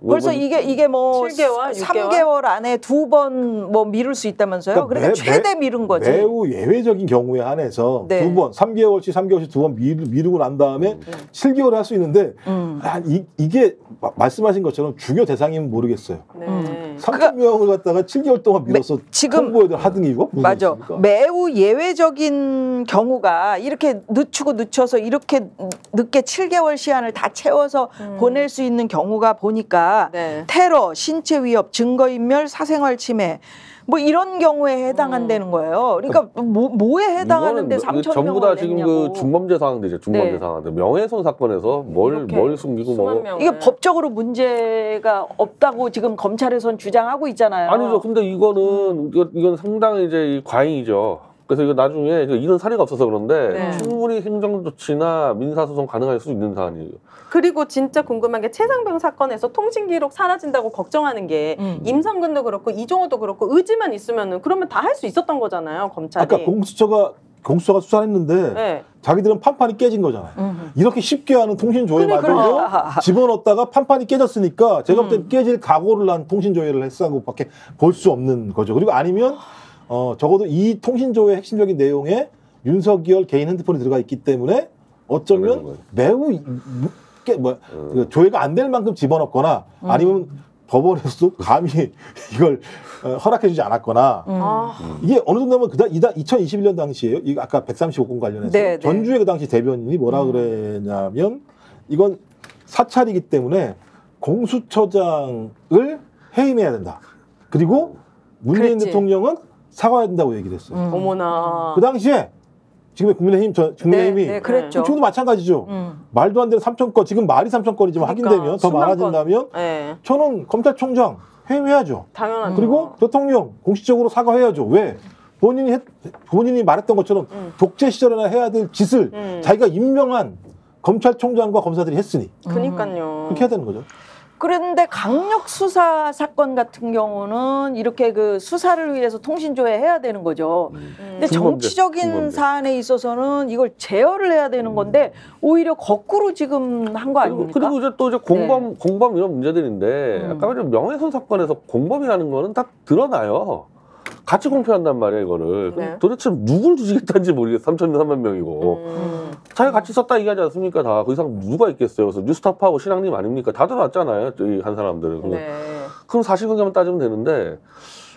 벌써 이게 뭐 7개월, 3개월 안에 2번 뭐 미룰 수 있다면서요? 그러니까 최대 미룬 거지. 매우 예외적인 경우에 한해서 네. 2번, 3개월씩 2번 미루고 난 다음에 7개월을 할 수 있는데 이게 말씀하신 것처럼 중요 대상이면 모르겠어요. 네. 3,000명을 갖다가 7개월 동안 밀어서 지금 홍보에 하던 이유가 무슨 맞아. 있습니까? 매우 예외적인 경우가 이렇게 늦춰서 이렇게 늦게 7개월 시한을 다 채워서 보낼 수 있는 경우가 보니까 네. 테러, 신체 위협, 증거인멸, 사생활 침해 뭐 이런 경우에 해당한다는 거예요. 그러니까 뭐에 해당하는데 이거는 3,000명을 전부 다 지금 냈냐고. 그 중범죄 상황들이죠. 중범죄 네. 상황들. 명예훼손 사건에서 뭘 숨기고 뭐. 수만 명을. 이게 법적으로 문제가 없다고 지금 검찰에선 주장하고 있잖아요. 아니죠. 근데 이건 상당히 이제 과잉이죠. 그래서 이거 나중에 이런 사례가 없어서 그런데 네. 충분히 행정조치나 민사소송 가능할 수 있는 사안이에요. 그리고 진짜 궁금한 게 최상병 사건에서 통신기록 사라진다고 걱정하는 게 임성근도 그렇고 이종호도 그렇고 의지만 있으면은 그러면 다 할 수 있었던 거잖아요, 검찰이. 아까 공수처가 수사했는데 네. 자기들은 판판이 깨진 거잖아요. 이렇게 쉽게 하는 통신조회마저도 그러니까. 집어넣었다가 판판이 깨졌으니까 제가 볼 때 깨질 각오를 한 통신조회를 했다고 밖에 볼 수 없는 거죠. 그리고 아니면 적어도 이 통신조회 핵심적인 내용에 윤석열 개인 핸드폰이 들어가 있기 때문에 어쩌면 매우 그 조회가 안 될 만큼 집어넣거나 아니면 법원에서도 감히 이걸 허락해주지 않았거나 이게 어느 정도면 2021년 당시에요. 이거 아까 135건 관련해서 네, 전주의 그 당시 대변인이 뭐라 그랬냐면 이건 사찰이기 때문에 공수처장을 해임해야 된다. 그리고 문재인 그랬지. 대통령은 사과해야 된다고 얘기를 했어요. 어머나. 그 당시에 지금의 국민의힘이 네, 그랬죠. 지금도 마찬가지죠. 말도 안 되는 3,000건 지금 말이 3,000건이지만 그러니까, 확인되면 더 많아진다면 네. 저는 검찰총장 해임해야죠. 당연하죠. 그리고 대통령 공식적으로 사과해야죠. 왜? 본인이 말했던 것처럼 독재 시절에나 해야 될 짓을 자기가 임명한 검찰총장과 검사들이 했으니 그러니까요. 그렇게 해야 되는 거죠. 그런데 강력 수사 사건 같은 경우는 이렇게 그 수사를 위해서 통신조회 해야 되는 거죠. 근데 정치적인 사안에 있어서는 이걸 제어를 해야 되는 건데 오히려 거꾸로 지금 한 거 아닙니까? 그리고 이제 또 이제 공범 이런 문제들인데 아까 말한 명예훼손 사건에서 공범이라는 거는 다 드러나요. 같이 공표한단 말이에요, 이거를. 네. 도대체 누굴 뒤지겠다는지 모르겠어. 3,300 명이고. 자기가 같이 썼다 얘기하지 않습니까? 다. 그 이상 누가 있겠어요. 그래서 뉴스타파하고 신앙님 아닙니까? 다 들어왔잖아요. 저희 한 사람들은. 네. 그럼 사실관계만 따지면 되는데.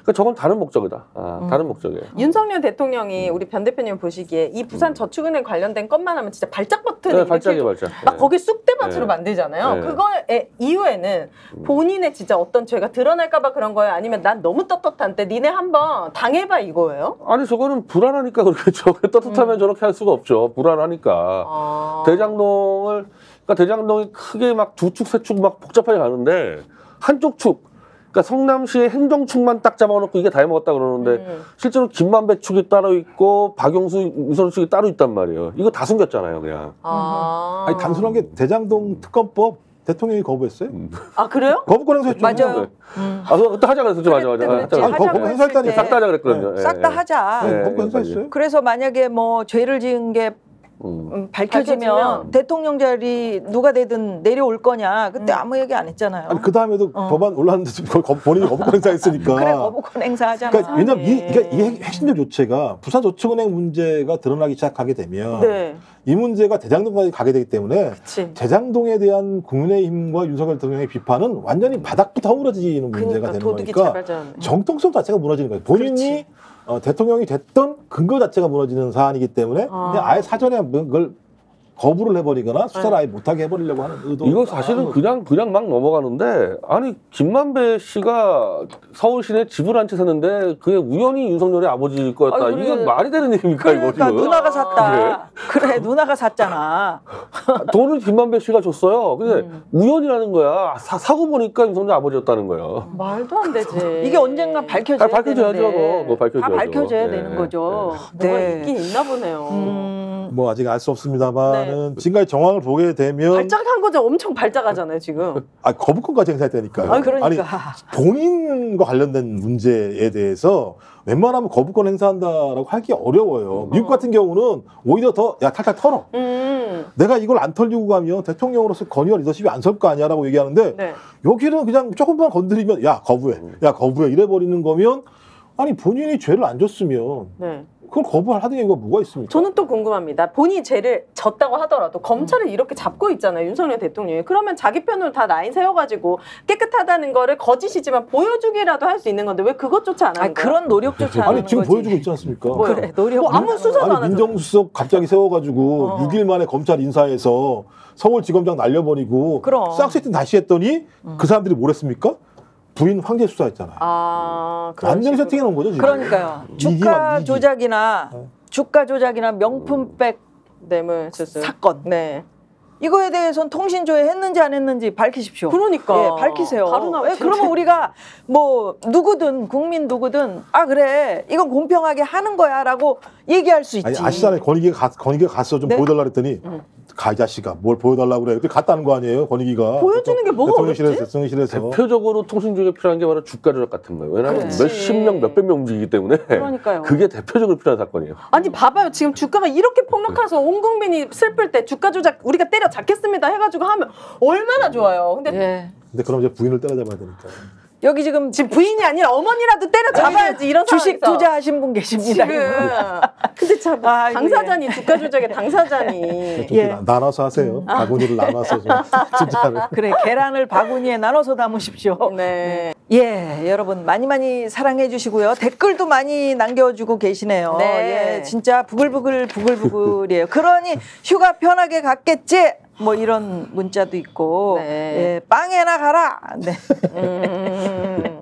그러니까 저건 다른 목적이다. 다른 목적이에요. 윤석열 대통령이 우리 변 대표님 보시기에 이 부산 저축은행 관련된 것만 하면 진짜 발작 버튼을 네, 발작이에요, 발작. 막 거기 쑥대밭으로 네. 만들잖아요. 네. 그거의 이후에는 본인의 진짜 어떤 죄가 드러날까봐 그런 거예요? 아니면 난 너무 떳떳한데 니네 한번 당해봐 이거예요? 아니 저거는 불안하니까 그렇겠죠. 떳떳하면 저렇게 할 수가 없죠. 불안하니까. 그러니까 대장동이 크게 막 두 축, 세 축 막 복잡하게 가는데 한쪽 축. 그러니까 성남시의 행정축만 딱 잡아놓고 이게 다 해먹었다 그러는데 실제로 김만배 축이 따로 있고 박용수, 유선우 축이 따로 있단 말이에요. 이거 다 숨겼잖아요, 그냥. 아니 단순한 게 대장동 특검법 대통령이 거부했어요. 아 그래요? 거부권 행사했죠. 맞아요. 그때 하자 그랬었죠, 맞아. 그랬지. 아니, 하자고 거부 행사했다니. 했을 때 싹 다 하자 그랬거든요. 싹 다 하자. 네, 거부권 행사했어요. 그래서 만약에 뭐 죄를 지은 게 밝혀지면 대통령 자리 누가 되든 내려올 거냐 그때 아무 얘기 안 했잖아요. 아니 그 다음에도 법안 올랐는데 본인이 거부권 행사했으니까. 그래 거부권 행사하잖아. 그러니까 왜냐면 이게 핵심적 조치가 부산저축은행 문제가 드러나기 시작하게 되면 네. 이 문제가 대장동까지 가게 되기 때문에 그치. 대장동에 대한 국민의힘과 윤석열 대통령의 비판은 완전히 바닥부터 허물어지는 문제가 되는 도둑이 거니까 자갈자갈네. 정통성 자체가 무너지는 거예요. 본인이 대통령이 됐던 근거 자체가 무너지는 사안이기 때문에 그냥 아예 사전에 그걸 거부를 해버리거나 수사를 아예 못하게 해버리려고 하는 의도. 이거 사실은 그냥 막 넘어가는데 아니 김만배 씨가 서울 시내 집을 한 채 샀는데 그게 우연히 윤석열의 아버지일 거였다. 그래. 이건 말이 되는 얘기입니까 이거 그러니까 지금? 누나가 샀다. 그래 누나가 샀잖아. 돈을 김만배 씨가 줬어요. 근데 우연이라는 거야. 사고 보니까 윤석열 아버지였다는 거예요. 말도 안 되지. 이게 언젠가 밝혀져야 밝혀져야죠. 되는데 뭐 밝혀져야죠. 다 밝혀져야 네. 되는 거죠. 뭐가 있긴 있나 보네요. 뭐 아직 알 수 없습니다만은 지금까지 정황을 보게 되면 발작한 거죠. 엄청 발작하잖아요 지금. 거부권까지 행사했다니까요. 아, 그러니까. 아니 본인과 관련된 문제에 대해서 웬만하면 거부권 행사한다라고 하기 어려워요. 미국 같은 경우는 오히려 더 야 탈탈 털어. 내가 이걸 안 털리고 가면 대통령으로서 건의와 리더십이 안 설 거 아니야라고 얘기하는데 네. 여기는 그냥 조금만 건드리면 야 거부해 이래버리는 거면 아니 본인이 죄를 안 줬으면 네. 그걸 거부할 하는 이유가 뭐가 있습니까? 저는 또 궁금합니다. 본인이 죄를 졌다고 하더라도 검찰을 이렇게 잡고 있잖아요. 윤석열 대통령이. 그러면 자기 편으로 다 라인 세워가지고 깨끗하다는 거를 거짓이지만 보여주기라도 할 수 있는 건데 왜 그것조차 안 하는 거예요? 그런 노력조차 안 하는 아니 지금 거지. 보여주고 있지 않습니까? 그래 노력. 뭐 아무 수사도 안 아니 하죠. 민정수석 갑자기 세워가지고 6일 만에 검찰 인사해서 서울지검장 날려버리고 그럼. 싹 세팅 다시 했더니 그 사람들이 뭘 했습니까? 부인 황제 수사했잖아요. 그런 완전히 식으로. 세팅해 놓은 거죠 지금. 그러니까요. 주가 조작이나 명품백 뇌물 수수 사건 네. 이거에 대해서는 통신조회 했는지 안 했는지 밝히십시오. 그러니까. 예, 밝히세요. 바로 나올 텐데. 그러면 우리가 뭐 누구든 국민 누구든 아 그래 이건 공평하게 하는 거야라고 얘기할 수 있지. 아니 아시잖아요. 권익위가 가서 좀 네. 보여달라 그랬더니 가 이 자식아 뭘 보여달라고 그래. 그때 갔다는 거 아니에요 권익위가. 보여주는 게 뭐가 대통령실에서. 대표적으로 통신조직에 필요한 게 바로 주가 조작 같은 거예요. 왜냐하면 그렇지. 몇십 명, 몇백 명 움직이기 때문에 그러니까요. 그게 대표적으로 필요한 사건이에요. 아니 봐봐요. 지금 주가가 이렇게 폭락해서 온 국민이 슬플 때 주가 조작 우리가 때려잡겠습니다 해가지고 하면 얼마나 좋아요. 근데 예. 근데 그럼 이제 부인을 때려잡아야 되니까. 여기 지금 부인이 아니라 어머니라도 때려 잡아야지 이런 주식 상황에서. 투자하신 분 계십니다. 지금. 근데 참 당사자니 주가 조작의 당사자니. 좀 나눠서 하세요. 바구니를 나눠서 좀 투자를. 그래 계란을 바구니에 나눠서 담으십시오. 네. 예, 여러분 많이 사랑해 주시고요. 댓글도 많이 남겨주고 계시네요. 네. 예, 진짜 부글부글이에요. 그러니 휴가 편하게 갔겠지? 뭐 이런 문자도 있고, 네. 예, 빵에나 가라. 네.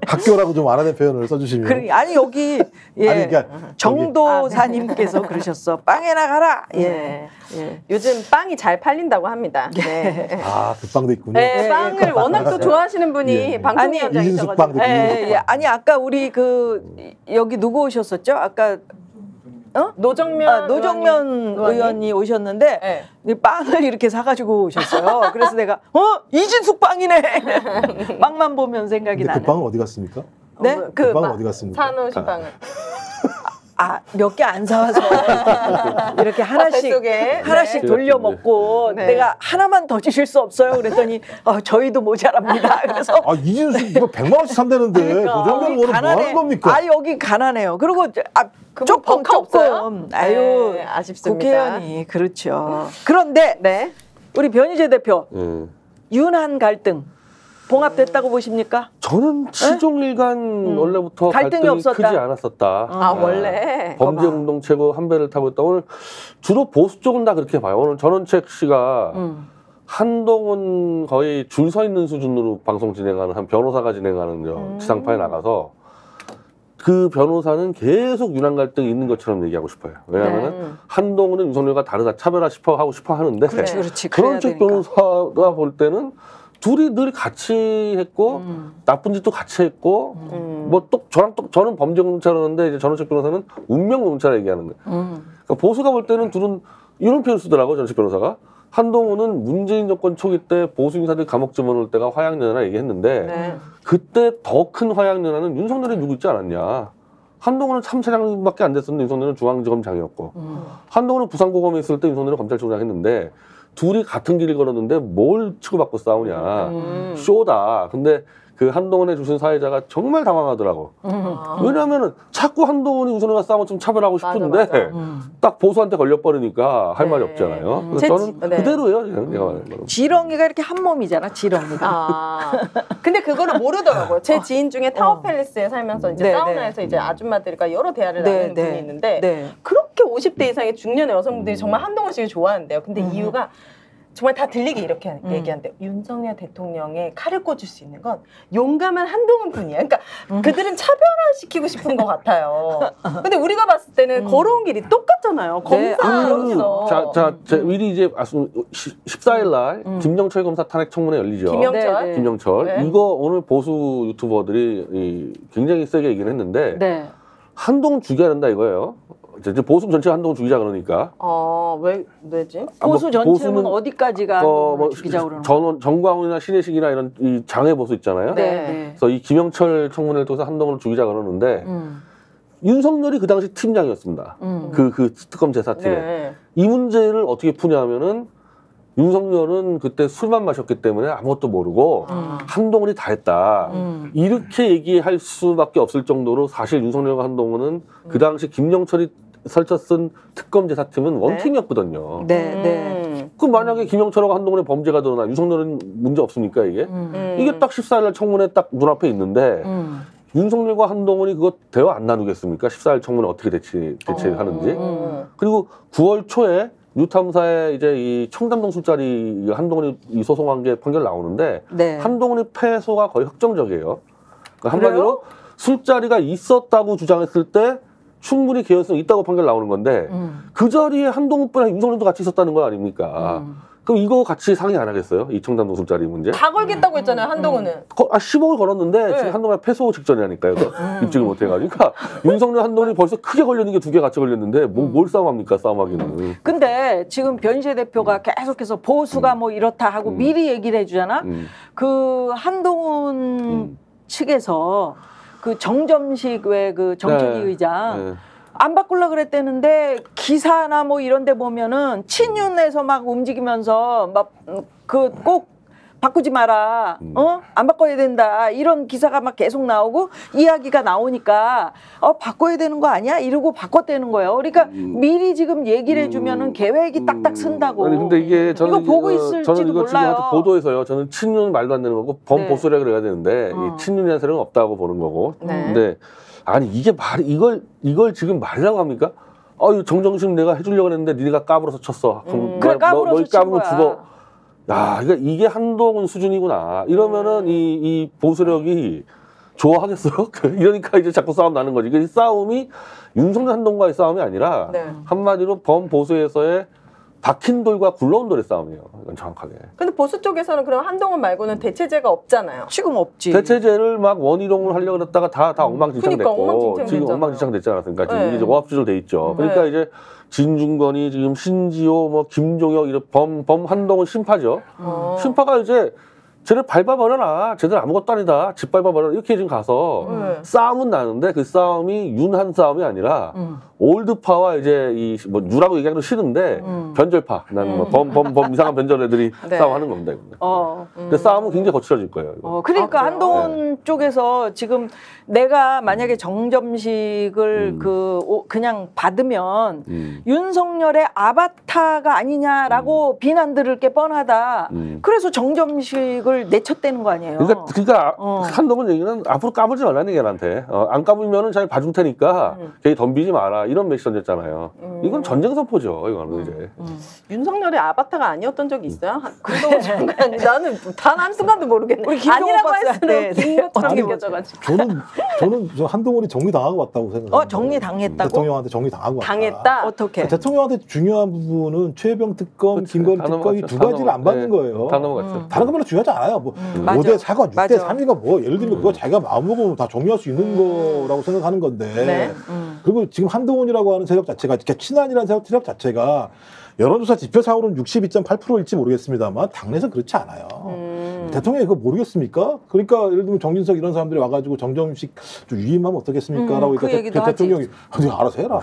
학교라고 좀 알아낸 표현을 써주시면. 아니 여기 예, 아니, 그러니까 정도사님께서 그러셨어. 빵에나 가라. 예. 네. 예. 요즘 빵이 잘 팔린다고 합니다. 네. 아, 그 빵도 있군요. 네, 빵을 워낙 또 좋아하시는 분이 예. 방통위원장이셔가지고. 빵도 있군요. 예, 아니 아까 우리 여기 누구 오셨었죠? 아까 노정면 의원이 오셨는데 네. 이 빵을 이렇게 사가지고 오셨어요. 그래서 내가 이진숙 빵이네. 빵만 보면 생각이 근데 나네. 그 빵은 어디 갔습니까? 네? 그 빵은 어디 갔습니까? 사놓으신 빵을. 몇 개 안 사와서 이렇게 하나씩 뱃속에. 하나씩 네. 돌려 먹고 네. 내가 하나만 더 주실 수 없어요. 그랬더니 저희도 모자랍니다. 그래서 이진숙 이거 100만 원씩 산다는데 그 정도는 뭐 하는 겁니까? 여기 가난해요. 그리고 그거 벙커 없어요? 조금 아유 네, 아쉽습니다. 국회의원이 그렇죠. 그런데 네. 우리 변희재 대표 예. 윤한 갈등 봉합됐다고 보십니까? 저는 치종일간 원래부터 갈등이 갈등이 없었다. 크지 않았었다. 원래. 범죄 공동체고 한 배를 타고 있다. 오늘 주로 보수 쪽은 다 그렇게 봐요. 오늘 전원책 씨가 한동훈 거의 줄 서 있는 수준으로 방송 진행하는 한 변호사가 진행하는 지상파에 나가서 그 변호사는 계속 윤한 갈등이 있는 것처럼 얘기하고 싶어요. 왜냐하면 한동훈은 윤석열과 다르다 차별화 하고 싶어 하는데 그렇지. 전원책 변호사가 볼 때는 둘이 늘 같이 했고 나쁜 짓도 같이 했고 뭐 또 저는 범죄 공동체라는데 이제 전원책 변호사는 운명 공동체라 얘기하는 거예요. 그러니까 보수가 볼 때는 둘은 이런 표현을 쓰더라고요. 전원책 변호사가. 한동훈은 문재인 정권 초기 때 보수 인사들 감옥 집어넣을 때가 화양연화 얘기했는데 네. 그때 더 큰 화양연화는 윤석열이 누구 있지 않았냐. 한동훈은 참사장밖에 안 됐었는데 윤석열은 중앙지검장이었고 한동훈은 부산고검에 있을 때 윤석열은 검찰총장 했는데 둘이 같은 길을 걸었는데 뭘 치고받고 싸우냐. 쇼다. 근데 그 한동훈의 주신 사회자가 정말 당황하더라고. 왜냐하면 자꾸 한동훈이 윤석열과 싸우면 좀 차별하고 싶은데 맞아. 딱 보수한테 걸려버리니까 할 말이 없잖아요. 그래서 저는 그대로예요. 그냥 내가 말하는 거는. 지렁이가 이렇게 한 몸이잖아. 지렁이가. 근데 그거를 모르더라고요. 제 지인 중에 타워팰리스에 살면서 이제 사우나에서 이제 아줌마들과 여러 대화를 나누는 분이 있는데 그렇게 50대 이상의 중년의 여성분들이 정말 한동훈 씨를 좋아한대요. 근데 이유가 정말 다 들리게 이렇게 얘기한대요. 윤석열 대통령의 칼을 꽂을 수 있는 건 용감한 한동훈 분이야. 그러니까 그들은 차별화시키고 싶은 것 같아요. 근데 우리가 봤을 때는 걸어온 길이 똑같잖아요. 검사로서. 미리 이제 14일 날 김영철 검사 탄핵 청문회 열리죠. 김영철. 네. 이거 오늘 보수 유튜버들이 굉장히 세게 얘기를 했는데 한동훈 죽여야 된다 이거예요. 이제 보수 전체 한동훈 죽이자 그러니까. 왜지? 보수 전체는 어디까지가 죽이자 그러는 정광훈이나 신혜식이나 이런 이 장애 보수 있잖아요. 그래서 이 김영철 청문회를 통해서 한동훈을 죽이자 그러는데 윤석열이 그 당시 팀장이었습니다. 그 특검 제사팀에. 이 문제를 어떻게 푸냐면은 윤석열은 그때 술만 마셨기 때문에 아무것도 모르고 한동훈이 다 했다. 이렇게 얘기할 수밖에 없을 정도로 사실 윤석열과 한동훈은 그 당시 김영철이 설쳤은 특검 제사팀은 원팀이었거든요. 그럼 만약에 김영철하고 한동훈의 범죄가 드러나 윤석열은 문제 없습니까 이게? 이게 딱 14일 청문회 딱 눈앞에 있는데 윤석열과 한동훈이 그거 대화 안 나누겠습니까? 14일 청문회 어떻게 대체하는지. 그리고 9월 초에 뉴탐사에 이제 이 청담동 술자리 한동훈이 이 소송한 게 판결 나오는데 한동훈이 패소가 거의 확정적이에요. 그러니까 한마디로 술자리가 있었다고 주장했을 때 충분히 개연성 있다고 판결 나오는 건데 그 자리에 한동훈뿐 아니라 윤석열도 같이 있었다는 거 아닙니까? 그럼 이거 같이 상의 안 하겠어요? 이 청담동 술자리 문제? 다 걸겠다고 했잖아요, 한동훈은. 10억을 걸었는데 지금 한동훈 패소 직전이라니까요. 입증을 못 해가지고. 그러니까 윤석열 한동훈이 벌써 크게 걸리는 게 2개 같이 걸렸는데 뭘 싸움합니까? 싸움하기는. 근데 지금 변희재 대표가 계속해서 보수가 뭐 이렇다 하고 미리 얘기를 해주잖아. 그 한동훈 측에서 그 정점식 왜 그 정책위 의장 안 바꾸려 그랬대는데 기사나 뭐 이런 데 보면은 친윤에서 막 움직이면서 막 그 꼭 바꾸지 마라. 안 바꿔야 된다. 이런 기사가 막 계속 나오고 이야기가 나오니까 바꿔야 되는 거 아니야? 이러고 바꿨다는 거예요. 그러니까 미리 지금 얘기를 해주면은 계획이 딱딱 쓴다고. 아니 근데 이게 저는 이거 보고 있을지도 저는 이거 지금 몰라요. 하여튼 보도에서요. 저는 친윤 말도 안 되는 거고 범보수라 그래야 되는데 이 친윤이라는 세력은 없다고 보는 거고. 네. 근데 아니 이게 말이 이걸 지금 말이라고 합니까? 이거 정정심 내가 해주려고 했는데 니네가 까불어서 쳤어. 그럼 그래, 까불어서 너희 친 까불면 거야. 죽어. 야, 이게 한동훈 수준이구나. 이러면은 이 보수력이 좋아하겠어요? 이러니까 이제 자꾸 싸움 나는 거지. 이 싸움이 윤석열 한동훈과의 싸움이 아니라 네. 한마디로 범보수에서의 박힌 돌과 굴러온 돌의 싸움이에요. 이건 정확하게. 근데 보수 쪽에서는 그럼 한동훈 말고는 대체제가 없잖아요. 지금 없지. 대체제를 막 원희룡을 하려고 했다가 다 엉망진창 그러니까 됐고 엉망진창 지금 됐잖아요. 엉망진창 됐지 않았습니까? 지금 네. 이제 오합지졸 돼 있죠. 그러니까 네. 이제 진중권이 지금 신지호, 뭐 김종혁 이런 범 한동훈 심파죠. 심파가 이제 쟤를 밟아버려라. 쟤들 아무것도 아니다. 짓밟아버려라. 이렇게 지금 가서 싸움은 나는데 그 싸움이 윤한 싸움이 아니라 올드파와 이제 뭐 누라고 얘기하기도 싫은데 변절파. 난 뭐 범 이상한 변절 애들이 네. 싸움하는 겁니다. 근데 싸움은 굉장히 거칠어질 거예요. 이거. 그러니까 그래요? 한동훈 쪽에서 지금 내가 만약에 정점식을 그냥 받으면 윤석열의 아바타가 아니냐라고 비난 들을 게 뻔하다. 그래서 정점식을 내쳤다는 거 아니에요. 그러니까 한동훈 얘기는 앞으로 까불지 말라는 얘기야 나한테. 안 까불면은 잘 봐줄 테니까 걔 덤비지 마라 이런 메시지 던졌잖아요. 이건 전쟁 선포죠. 이거는 이제. 윤석열의 아바타가 아니었던 적이 있어요? 한동훈 장관이 나는 단 한순간도 모르겠네. 아니라고 할수록 긴 것처럼 느껴져가지고. 저는 저 한동훈이 정리당하고 왔다고 생각해요. 정리당했다고? 대통령한테 정리당하고 왔다. 당했다? 어떻게? 대통령한테 중요한 부분은 최혜병 특검, 그치. 김건희 다 특검 이 넘어갔죠. 두 다 가지를 안 받는 거예요. 다 넘어갔죠. 다른 거 별로 중요하지 않아요. 뭐 맞아. 5대 4가 6대 맞아. 3이가 뭐 예를 들면 그거 자기가 마음먹으면 다 정리할 수 있는 거라고 생각하는 건데. 네. 그리고 지금 한동훈이라고 하는 세력 자체가 이렇게 친한이라는 세력 자체가 여론조사 지표상으로는 62.8%일지 모르겠습니다만 당내에서 그렇지 않아요. 대통령이 그거 모르겠습니까? 그러니까 예를 들면 정진석 이런 사람들이 와가지고 정점식 좀 위임하면 어떻겠습니까? 라고 그 얘기도 그러니까 대통령이 네가 알아서 해라.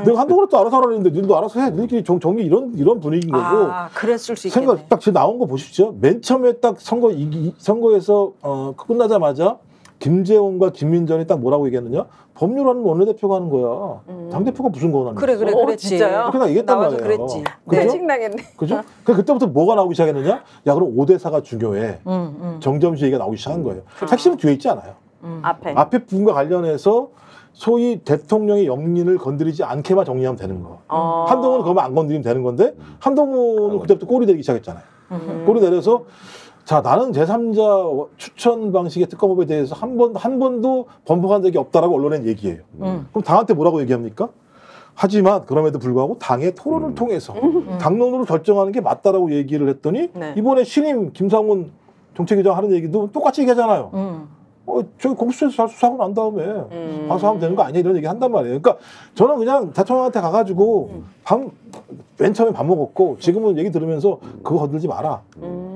내가 한동훈도 알아서 하라는데 너도 알아서 해. 너희끼리 정리 이런 분위기인 거고. 그랬을 수 있겠네. 생각 딱 지금 나온 거 보십시오. 맨 처음에 딱 선거에서 끝나자마자 김재원과 김민전이 딱 뭐라고 얘기했느냐? 법률하는 원내대표가 하는 거야. 당대표가 무슨 권한이 그래 있어? 그랬지. 진짜요? 그러니까 얘기했단 나와서 말이에요. 그랬지. 그죠? 회식당했네. 그죠? 그때부터 뭐가 나오기 시작했느냐? 야, 그럼 5대 4가 중요해. 정점식 얘기가 나오기 시작한 거예요. 핵심은 뒤에 있지 않아요. 앞에 부분과 관련해서 소위 대통령의 영린을 건드리지 않게만 정리하면 되는 거. 한동훈은 그거만 안 건드리면 되는 건데 한동훈은 그때부터 꼬리 내리기 시작했잖아요. 꼬리 내려서 자, 나는 제3자 추천 방식의 특검법에 대해서 한 번도 번복한 적이 없다라고 언론에 얘기해요. 그럼 당한테 뭐라고 얘기합니까? 하지만 그럼에도 불구하고 당의 토론을 통해서 당론으로 결정하는 게 맞다라고 얘기를 했더니 네. 이번에 신임 김상훈 정책위장 하는 얘기도 똑같이 얘기하잖아요. 저기 공수처에서 잘 수사하고 난 다음에 가서 하면 되는 거 아니야? 이런 얘기 한단 말이에요. 그러니까 저는 그냥 대통령한테 가가지고 맨 처음에 밥 먹었고 지금은 얘기 들으면서 그거 건들지 마라.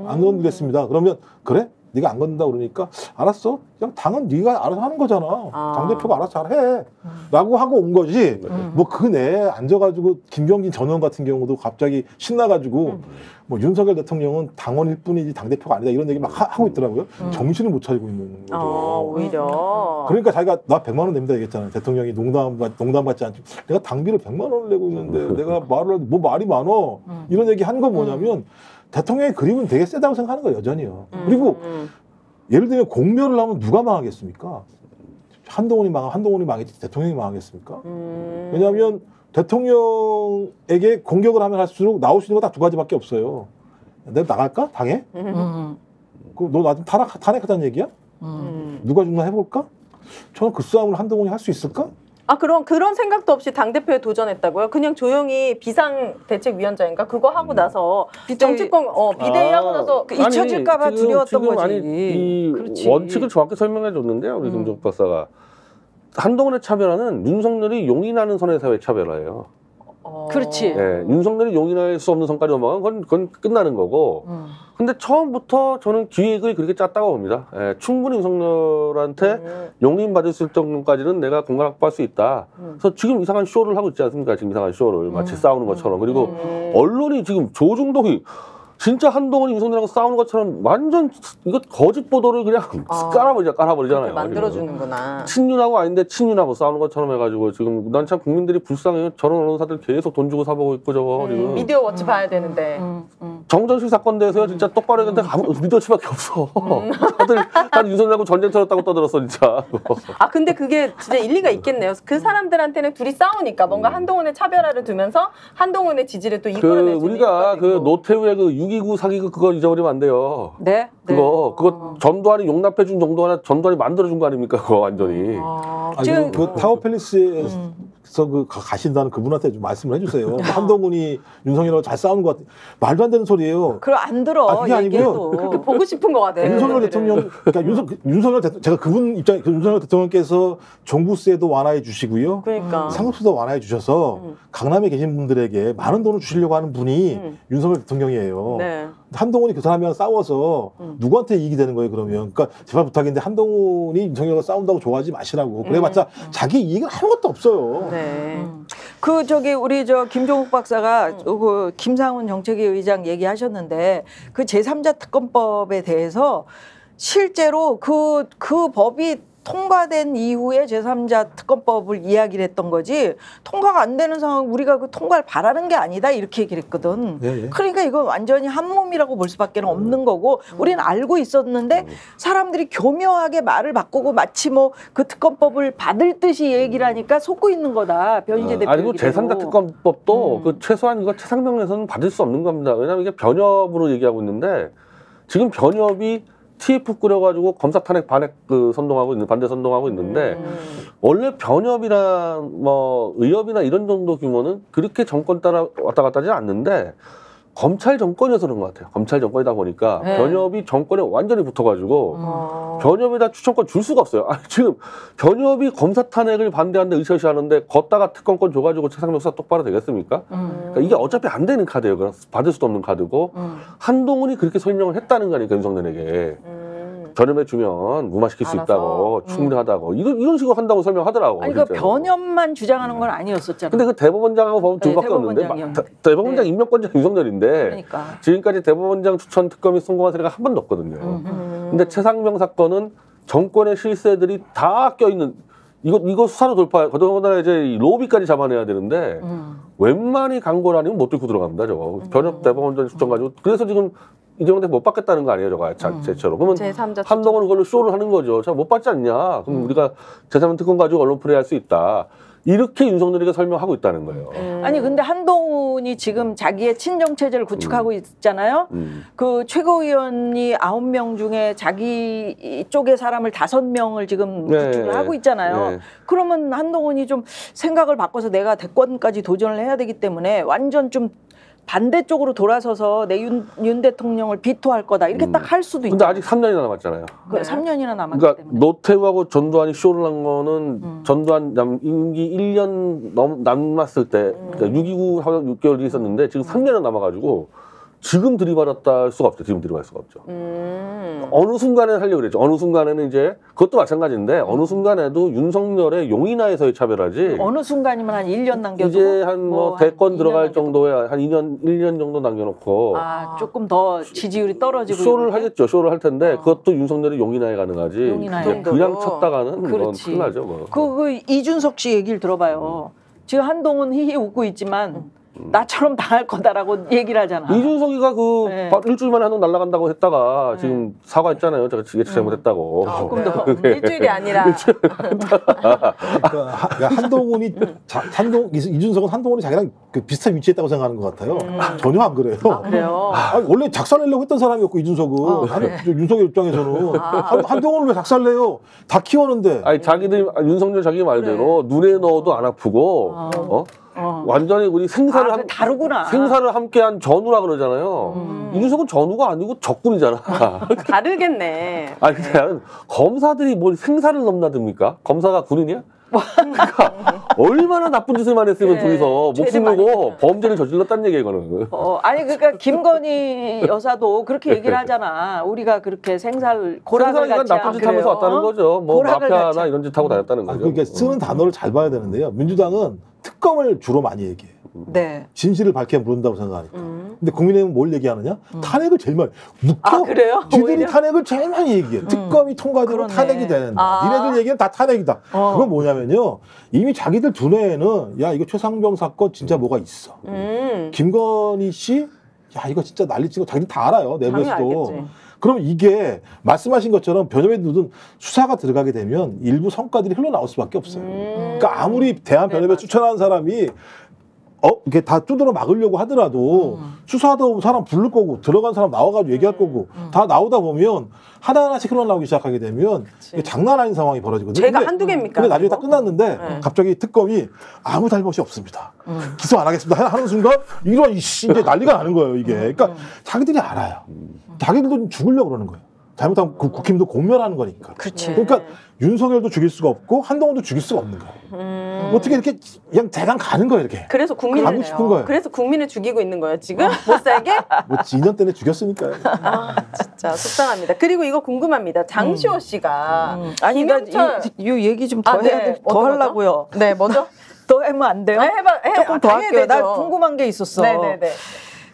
안 건드렸습니다. 그러면 그래? 네가 안 건든다 그러니까 알았어. 그냥 당은 네가 알아서 하는 거잖아. 당대표가 알아서 잘해. 라고 하고 온 거지. 뭐 그 내에 앉아가지고 김경진 전 의원 같은 경우도 갑자기 신나가지고 뭐 윤석열 대통령은 당원일 뿐이지 당대표가 아니다 이런 얘기 막 하고 있더라고요. 정신을 못 차리고 있는 거죠. 오히려. 그러니까 자기가 나 100만 원 냅니다 얘기했잖아요. 대통령이 농담 같지 않죠. 내가 당비를 100만 원을 내고 있는데 내가 뭐 말이 많어. 이런 얘기 한 건 뭐냐면 대통령의 그림은 되게 세다고 생각하는 거예요. 여전히요. 그리고 예를 들면 공멸을 하면 누가 망하겠습니까? 한동훈이 망했지 대통령이 망하겠습니까? 왜냐하면 대통령에게 공격을 하면 할수록 나올 수 있는 거 딱 두 가지밖에 없어요. 내가 나갈까? 당해? 그럼 너 나 좀 탄핵하자는 얘기야? 누가 죽나 해볼까? 저는 그 싸움을 한동훈이 할 수 있을까? 그런 생각도 없이 당대표에 도전했다고요? 그냥 조용히 비상대책위원장인가? 그거 하고 나서 정치권 비대위 하고 나서 잊혀질까봐 두려웠던 거지. 아니, 이 그렇지. 원칙을 정확히 설명해 줬는데요. 우리 김종국 박사가. 한동훈의 차별화는 윤석열이 용인하는 선에서의 차별화예요. 그렇지. 예, 윤석열이 용인할 수 없는 성과를 넘어가면 그건 끝나는 거고. 근데 처음부터 저는 기획을 그렇게 짰다고 봅니다. 예, 충분히 윤석열한테 용인받을 수 있을 정도까지는 내가 공간 확보할 수 있다. 그래서 지금 이상한 쇼를 하고 있지 않습니까? 지금 이상한 쇼를 마치 싸우는 것처럼. 그리고 언론이 지금 조중동이 진짜 한동훈이 윤석열하고 싸우는 것처럼 완전 이거 거짓 보도를 그냥 깔아버리잖아요. 만들어주는구나. 친윤하고 아닌데 친윤하고 싸우는 것처럼 해가지고 지금 난 참 국민들이 불쌍해요. 저런 언론사들 계속 돈 주고 사보고 있고 저거 지금. 미디어 워치 봐야 되는데. 정전식 사건 대해서요 진짜 똑바로 했는데 미디어치밖에 없어. 다들 윤석열하고 전쟁 터졌다고 떠들었어 진짜. 아 근데 그게 진짜 일리가 있겠네요. 그 사람들한테는 둘이 싸우니까 뭔가 한동훈의 차별화를 두면서 한동훈의 지지를 또 이끌어낼 수 있는 우리가 그 노태우의 그 6.29 사기극 그거 잊어버리면 안 돼요. 네. 그거 전두환이 용납해준 정도나 전두환이 만들어준 거 아닙니까 그거 완전히. 지금 그 타워 팰리스에서 그 가신다는 그분한테 좀 말씀을 해주세요. 한동훈이 윤석열하고 잘 싸우는 것 같아. 말도 안 되는 소리예요. 그걸 안 들어. 그게 아니고요. 얘기해도. 그렇게 보고 싶은 것 같아요. 윤석열 대통령, 그러니까 윤석열 대통령, 제가 그분 입장, 윤석열 대통령께서 종부세도 완화해 주시고요. 그러니까. 상급세도 완화해 주셔서 강남에 계신 분들에게 많은 돈을 주시려고 하는 분이 윤석열 대통령이에요. 네. 한동훈이 그 사람이랑 싸워서 누구한테 이익이 되는 거예요, 그러면. 그러니까 제발 부탁인데 한동훈이 윤석열과 싸운다고 좋아하지 마시라고. 그래봤자 자기 이익은 아무것도 없어요. 네. 그 우리 김종욱 박사가 그 김상훈 정책위 의장 얘기하셨는데 그 제3자 특검법에 대해서 실제로 그 법이 통과된 이후에 제3자 특검법을 이야기를 했던 거지 통과가 안 되는 상황 우리가 그 통과를 바라는 게 아니다 이렇게 얘기를 했거든. 예. 그러니까 이건 완전히 한 몸이라고 볼 수밖에 없는 거고 우리는 알고 있었는데 사람들이 교묘하게 말을 바꾸고 마치 뭐 그 특검법을 받을 듯이 얘기를 하니까 속고 있는 거다. 변희재 대표 아니고 제3자 특검법도 그 최소한 이거 최상병에서는 받을 수 없는 겁니다. 왜냐하면 이게 변협으로 얘기하고 있는데 지금 변협이 TF 꾸려가지고 검사 탄핵 반핵 선동하고 있는 반대 선동하고 있는데 원래 변협이나 뭐 의협이나 이런 정도 규모는 그렇게 정권 따라 왔다 갔다 하지 않는데 검찰 정권이어서 그런 것 같아요. 검찰 정권이다 보니까 변협이 정권에 완전히 붙어가지고 변협에다 추천권 줄 수가 없어요. 아니, 지금 변협이 검사 탄핵을 반대하는데 으쌰으쌰하는데 걷다가 특검권 줘가지고 최상병 수사 똑바로 되겠습니까? 그러니까 이게 어차피 안 되는 카드예요. 받을 수도 없는 카드고 한동훈이 그렇게 설명을 했다는 거니까 윤석열에게. 변협에 주면 무마시킬 수 있다고 충분히 하다고 이런 식으로 한다고 설명하더라고. 아니 그 변협만 주장하는 건 아니었었잖아. 근데 그 대법원장하고 보면 두 밖에 없는데 대법원장 임명권자 윤석열인데 그러니까. 지금까지 대법원장 추천 특검이 성공한 사례가 한 번도 없거든요. 근데 최상병 사건은 정권의 실세들이 다 껴있는 이거 수사로 돌파 더더군다나 이제 로비까지 잡아내야 되는데 웬만히 강고를 아니면 못 들고 들어갑니다. 저거 변협 대법원장 추천 가지고 그래서 지금 이정도 못 받겠다는 거 아니에요, 저거 제처럼. 그러면 한동훈은 그걸로 쇼를 하는 거죠. 자, 못 받지 않냐? 그럼 우리가 제3자 특검 가지고 언론 플레이할 수 있다. 이렇게 윤석열이가 설명하고 있다는 거예요. 아니 근데 한동훈이 지금 자기의 친정 체제를 구축하고 있잖아요. 그 최고위원이 9명 중에 자기 쪽의 사람을 5명을 지금 구축을 하고 있잖아요. 그러면 한동훈이 좀 생각을 바꿔서 내가 대권까지 도전을 해야 되기 때문에 완전 좀 반대쪽으로 돌아서서 내 윤 대통령을 비토할 거다 이렇게 딱 할 수도 있죠. 근데 아직 3년이나 남았잖아요. 3년이나 남았기 그러니까 때문에. 노태우하고 전두환이 쇼를 한 거는 전두환 임기 1년 남았을 때 그러니까 6.29 하고 6개월이 있었는데 지금 3년이나 남아가지고 지금 들이받았다 할 수가 없죠. 지금 들이받을 수가 없죠. 어느 순간에는 하려고 그랬죠. 어느 순간에는 이제 그것도 마찬가지인데 어느 순간에도 윤석열의 용인하에서의 차별하지. 어느 순간이면 한 1년 남겨두고 이제 한 뭐 대권 들어갈 정도에 한 1년 정도 남겨놓고 조금 더 지지율이 떨어지고 쇼를 하겠죠. 쇼를 할 텐데 그것도 윤석열이 용인하에 가능하지. 용인하에. 그냥 쳤다가는 건 그렇지. 큰일 나죠. 뭐. 그 이준석 씨 얘기를 들어봐요. 지금 한동훈 히히 웃고 있지만 나처럼 당할 거다라고 얘기를 하잖아. 이준석이가 네. 일주일 만에 한동 날아간다고 했다가 지금 사과했잖아요. 제가 예측 잘못했다고. 조금 더. 일주일이 아니라. 그러니까 한동훈이 이준석은 한동훈이 자기랑 그 비슷한 위치에 있다고 생각하는 것 같아요. 전혀 안 그래요. 그래요? 아니, 원래 작살내려고 했던 사람이었고 이준석은 윤석열 입장에서는 한동훈을 왜 작살내요? 다 키웠는데. 아니 윤석열 자기 말대로 눈에 넣어도 안 아프고 완전히 우리 생사를 다르구나. 생사를 함께한 전우라 그러잖아요. 이준석은 전우가 아니고 적군이잖아. 다르겠네. 아니 근데 검사들이 뭘 생사를 넘나듭니까? 검사가 군인이야? 그러니까 얼마나 나쁜 짓을만 했으면 둘이서 목숨 걸고 범죄를 저질렀다는 얘기야 이거는. 아니 그러니까 김건희 여사도 그렇게 얘기를 하잖아. 우리가 그렇게 고락을 같이 나쁜 짓 하면서 왔다는 거죠. 뭐 마피아나 이런 짓 하고 다녔다는 거죠. 그러니까 쓰는 단어를 잘 봐야 되는데요. 민주당은 특검을 주로 많이 얘기해요. 네. 진실을 밝혀야 모른다고 생각하니까. 근데 국민의힘은 뭘 얘기하느냐? 탄핵을 제일 많이 묵혀. 아, 그래요? 지들이 오히려? 탄핵을 제일 많이 얘기해. 특검이 통과되면 그러네. 탄핵이 된다. 아. 니네들 얘기는 다 탄핵이다. 그건 뭐냐면요. 이미 자기들 두뇌에는 야 이거 최상병 사건 진짜 뭐가 있어. 김건희 씨, 야 이거 진짜 난리치고 자기들 다 알아요. 당연히 내부에서도. 알겠지. 그럼 이게 말씀하신 것처럼 변협의 눈은 수사가 들어가게 되면 일부 성과들이 흘러나올 수밖에 없어요. 그러니까 아무리 대한변협에 추천하는 사람이 이렇게 다 두드러 막으려고 하더라도 수사하다 보면 사람 부를 거고 들어간 사람 나와가지고 얘기할 거고 다 나오다 보면 하나하나씩 흘러나오기 시작하게 되면 이게 장난 아닌 상황이 벌어지거든요. 죄가 한두 개입니까? 근데 나중에 다 그거? 끝났는데 네. 갑자기 특검이 아무 잘못이 없습니다. 기소 안 하겠습니다. 하는 순간 이런 이제 난리가 나는 거예요. 이게. 그러니까 자기들이 알아요. 자기들도 죽으려고 그러는 거예요. 잘못하면 국힘도 공멸하는 거니까. 그렇지. 그러니까 윤석열도 죽일 수가 없고 한동훈도 죽일 수가 없는 거예요. 어떻게 이렇게 그냥 대강 가는 거예요, 이렇게. 그래서 국민을 가고 싶은 거예요. 그래서 국민을 죽이고 있는 거예요 지금 못 살게. 뭐 2년 전에 죽였으니까요. 아 진짜 속상합니다. 그리고 이거 궁금합니다. 장시호 씨가 아니 나 김영철 이 얘기 좀 더 아, 네. 해야 돼. 더 어떤 거죠? 하려고요. 네 먼저 더 하면 안 돼요? 조금 더 할게요. 나 궁금한 게 있었어. 네네네.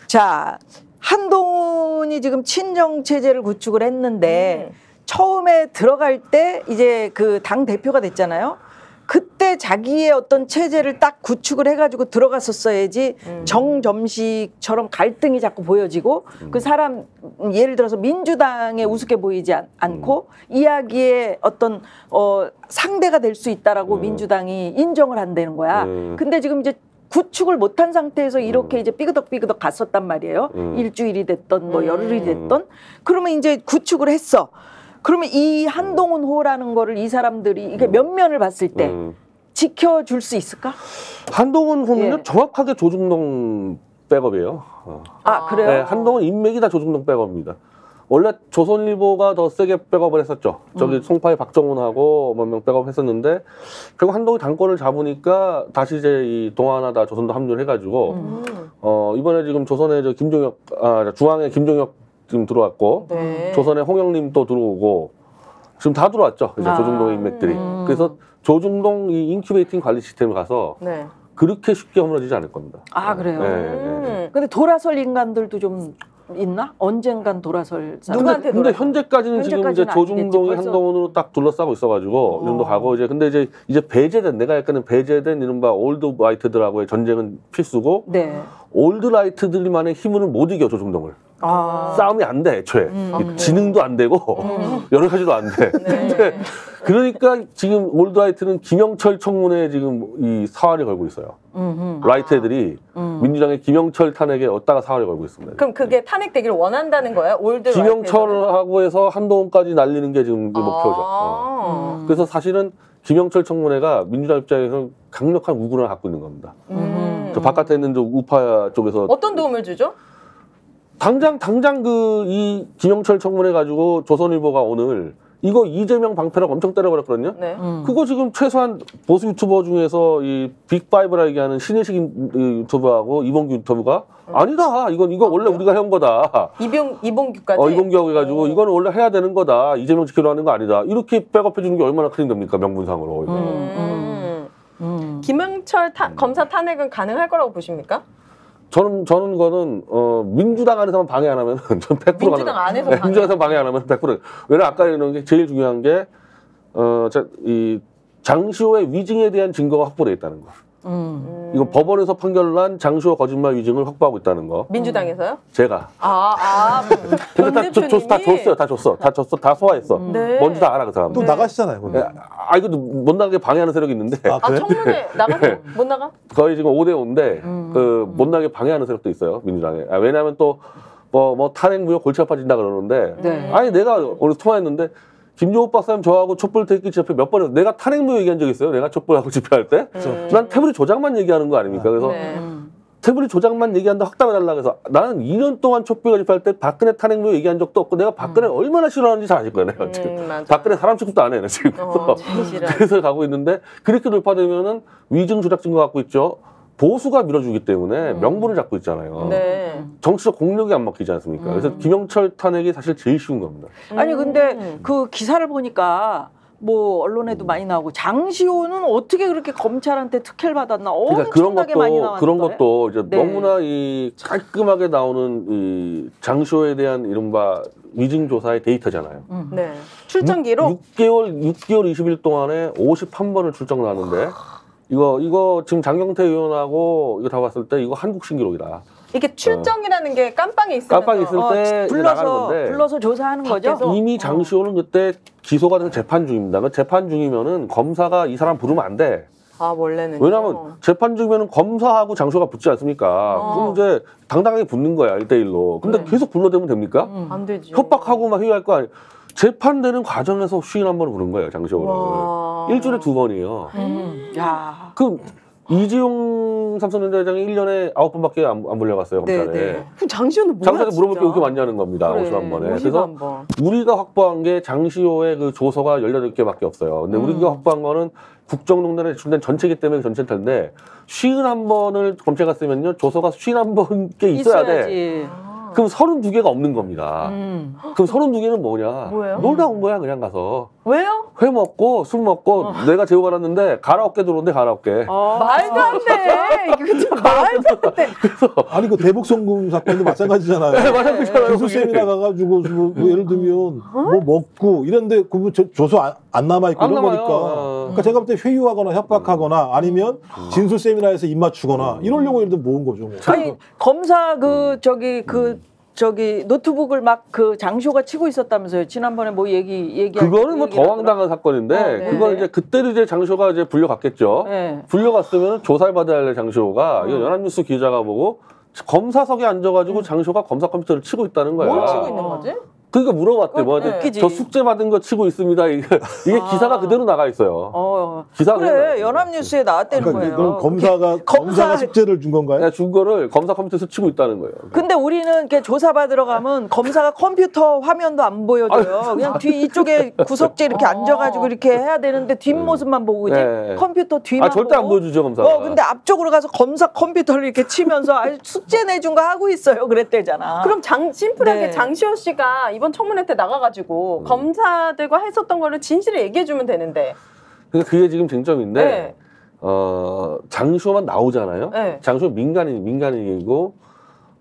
자, 한동훈이 지금 친정 체제를 구축을 했는데 처음에 들어갈 때 이제 그 당 대표가 됐잖아요. 그때 자기의 어떤 체제를 딱 구축을 해가지고 들어갔었어야지 정점식처럼 갈등이 자꾸 보여지고 그 사람 예를 들어서 민주당에 우습게 보이지 않고 이야기의 어떤 상대가 될 수 있다라고 민주당이 인정을 한다는 거야. 근데 지금 이제 구축을 못한 상태에서 이렇게 이제 삐그덕삐그덕 갔었단 말이에요. 일주일이 됐던 뭐 열흘이 됐던. 그러면 이제 구축을 했어. 그러면 이 한동훈호라는 거를 이 사람들이 이게 면면을 봤을 때 지켜줄 수 있을까? 한동훈 후는요 예. 정확하게 조중동 백업이에요. 아 그래요? 네, 한동훈 인맥이 다 조중동 백업입니다. 원래 조선일보가 더 세게 백업을 했었죠. 저기 송파의 박정훈하고 몇 명 백업했었는데 결국 한동훈이 당권을 잡으니까 다시 이제 이 동아하다 조선도 합류를 해가지고 이번에 지금 조선에 저 김종혁 중앙에 김종혁 지금 들어왔고 네. 조선에 홍영림 또 들어오고 지금 다 들어왔죠. 이제 조중동의 인맥들이. 그래서 조중동 이 인큐베이팅 관리 시스템에 가서 네. 그렇게 쉽게 허물어지지 않을 겁니다. 아 그래요? 네. 근데 돌아설 인간들도 좀 있나? 언젠간 돌아설 사람. 누구한테 근데 현재까지는 지금 이제 현재까지는 조중동이 아니겠지, 벌써. 한동훈으로 딱 둘러싸고 있어가지고 이 정도 가고 근데 이제 배제된 내가 약간은 배제된 이른바 올드 라이트들하고의 전쟁은 필수고 네. 올드 라이트들만의 힘으로는 못 이겨 조중동을. 아. 싸움이 안 돼, 애초에. 지능도 안 되고, 여러 가지도 안 돼. 근데, 그러니까 지금 올드라이트는 김영철 청문회에 지금 이 사활을 걸고 있어요. 라이트 애들이 민주당의 김영철 탄핵에 얻다가 사활을 걸고 있습니다. 그럼 그게 탄핵되기를 원한다는 거예요? 올드 김영철하고 해서 한동훈까지 날리는 게 지금 그 목표죠. 그래서 사실은 김영철 청문회가 민주당 입장에서 강력한 우군을 갖고 있는 겁니다. 저 바깥에 있는 저 우파 쪽에서 어떤 도움을 주죠? 당장 이 김영철 청문회 가지고 조선일보가 오늘 이거 이재명 방패라고 엄청 때려버렸거든요. 네. 그거 지금 최소한 보수 유튜버 중에서 이 빅5라 얘기하는 신혜식 유튜버하고 이봉규 유튜버가 아니다. 이거 원래 우리가 해온 거다. 이봉규까지. 이봉규하고 해가지고 이거는 원래 해야 되는 거다. 이재명 지키려 하는 거 아니다. 이렇게 백업해 주는 게 얼마나 큰 힘입니까 명분상으로. 김영철 검사 탄핵은 가능할 거라고 보십니까? 저는 거는 민주당 안에서만 방해 안 하면 전 100% 민주당 안에서 방해? 민주당에서 방해 안 하면 100%. 왜냐 아까 이런 게 제일 중요한 게 이 장시호의 위증에 대한 증거가 확보돼 있다는 거. 이거 법원에서 판결난 장시호 거짓말 위증을 확보하고 있다는 거. 민주당에서요? 제가. 권 근데 대표님이? 다 줬어. 다 소화했어. 네. 뭔지 다 알아 그 사람. 또 나가시잖아요. 그럼. 이거 못 나가게 방해하는 세력이 있는데. 그래? 청문회 나가서 못 나가? 거의 지금 5대5인데 못 나게 방해하는 세력도 있어요 민주당에. 왜냐하면 또 뭐 탄핵 무효 골치 아파진다 그러는데 네. 아니 내가 오늘 통화했는데 김종욱 박사님 저하고 촛불 태극기 집회 몇 번 했어요. 내가 탄핵 무효 얘기한 적 있어요? 내가 촛불하고 집회할 때? 난 태블릿 조작만 얘기하는 거 아닙니까? 그래서 네. 태블릿 조작만 얘기한다 확답해달라고 해서 나는 2년 동안 촛불과 집회할 때 박근혜 탄핵 무효 얘기한 적도 없고 내가 박근혜 얼마나 싫어하는지 잘 아실 거예요. 내가 지금 맞아. 박근혜 사람 취급도 안 해요 지금. 제일 싫어. 그래서 가고 있는데 그렇게 돌파되면은 위증 조작 증거 갖고 있죠. 보수가 밀어주기 때문에 명분을 잡고 있잖아요. 네. 정치적 공력이 안 먹히지 않습니까? 그래서 김영철 탄핵이 사실 제일 쉬운 겁니다. 아니 근데 그 기사를 보니까 뭐 언론에도 많이 나오고 장시호는 어떻게 그렇게 검찰한테 특혜를 받았나 그러니까 엄청나게 많이 나왔는데 그런 것도 이제 네. 너무나 이 깔끔하게 나오는 이 장시호에 대한 이른바 위증 조사의 데이터잖아요. 네. 출정 기록 6개월 20일 동안에 51번을 출정 나왔는데 이거 지금 장경태 의원하고 이거 다 봤을 때 이거 한국 신기록이다. 이게 출정이라는 게 깜빵에 있으면 깜빵 있을 때 이제 나가는 건데 불러서 조사하는 거죠. 밖에서? 이미 장시호는 그때 기소가 돼서 재판 중입니다. 그 재판 중이면은 검사가 이 사람 부르면 안 돼. 아 원래는 왜냐하면 재판 중이면은 검사하고 장시호가 붙지 않습니까? 그럼 이제 당당하게 붙는 거야 1대1로. 근데 계속 불러대면 됩니까? 안 되지. 협박하고 막 회유할 거 아니에요. 재판되는 과정에서 51번을 부른 거예요 장시호를. 와. 일주일에 2번이에요. 야. 그럼 이재용 삼성전자회장이 1년에 9번밖에 안 불려갔어요 검찰에. 네. 그럼 장시호는 뭐야? 장사한테 물어볼 게 진짜? 그렇게 많냐는 겁니다. 그래, 51번에. 51 그래서 번. 우리가 확보한 게 장시호의 그 조서가 18개밖에 없어요. 근데 우리가 확보한 거는 국정농단에 제출된 전체이기 때문에 전체일 텐데 51번을 검찰가 쓰면요. 조서가 51개 있어야 돼. 있어야지. 그럼 32개가 없는 겁니다. 그럼 32개는 뭐냐? 뭐예요? 놀다 온 거야 그냥 가서. 왜요? 회 먹고 술 먹고 내가 재고 받았는데 가라오케 들어오는데 가라오케. 말도 안 돼. 이거 진짜 말도 안 돼. 아니 그 대북송금 사건도 마찬가지잖아요. 네, 마찬가지잖아요. 기수 쌤이나 가가지고 뭐 예를 들면 뭐 먹고 이런데 그 조서 안 남아 있고 안 이런 남아요. 거니까. 그러니까 제가 볼 때 회유하거나 협박하거나 아니면 진술 세미나에서 입 맞추거나 이러려고 예를 들면 모은 거죠. 뭐. 아니 검사 저기 노트북을 막 그 장시호가 치고 있었다면서요. 지난번에 뭐 얘기한 그거는 뭐 더 황당한 사건인데 네. 그건 이제 그때도 이제 장시호가 이제 불려갔겠죠. 네. 불려갔으면 조사를 받아야 할 장시호가 이거 연합뉴스 기자가 보고 검사석에 앉아가지고 장시호가 검사 컴퓨터를 치고 있다는 거야. 뭘 치고 있는 거지? 그러니까 물어봤대. 뭐 웃기지. 저 숙제 받은 거 치고 있습니다. 이게 기사가 그대로 나가 있어요. 기사가 그대로 그래 나가 있어요. 연합뉴스에 나왔다는 그러니까 거예요. 그럼 검사가 숙제를 준 건가요? 그냥 준 거를 검사 컴퓨터에서 치고 있다는 거예요. 근데 우리는 이렇게 조사 받으러 가면 검사가 컴퓨터 화면도 안 보여줘요. 그냥 뒤 이쪽에 구석재 이렇게 앉아가지고 이렇게 해야 되는데 뒷모습만 보고 이제 네. 컴퓨터 뒤만 절대 안 보고. 보여주죠 검사가. 근데 앞쪽으로 가서 검사 컴퓨터를 이렇게 치면서 아주 숙제 내준 거 하고 있어요. 그랬대잖아. 그럼 심플하게 네. 장시호 씨가 이번 청문회 때 나가가지고 검사들과 했었던 거를 진실을 얘기해주면 되는데. 그러니까 그게 지금 쟁점인데 네. 장시호만 나오잖아요. 네. 장시호 민간인이고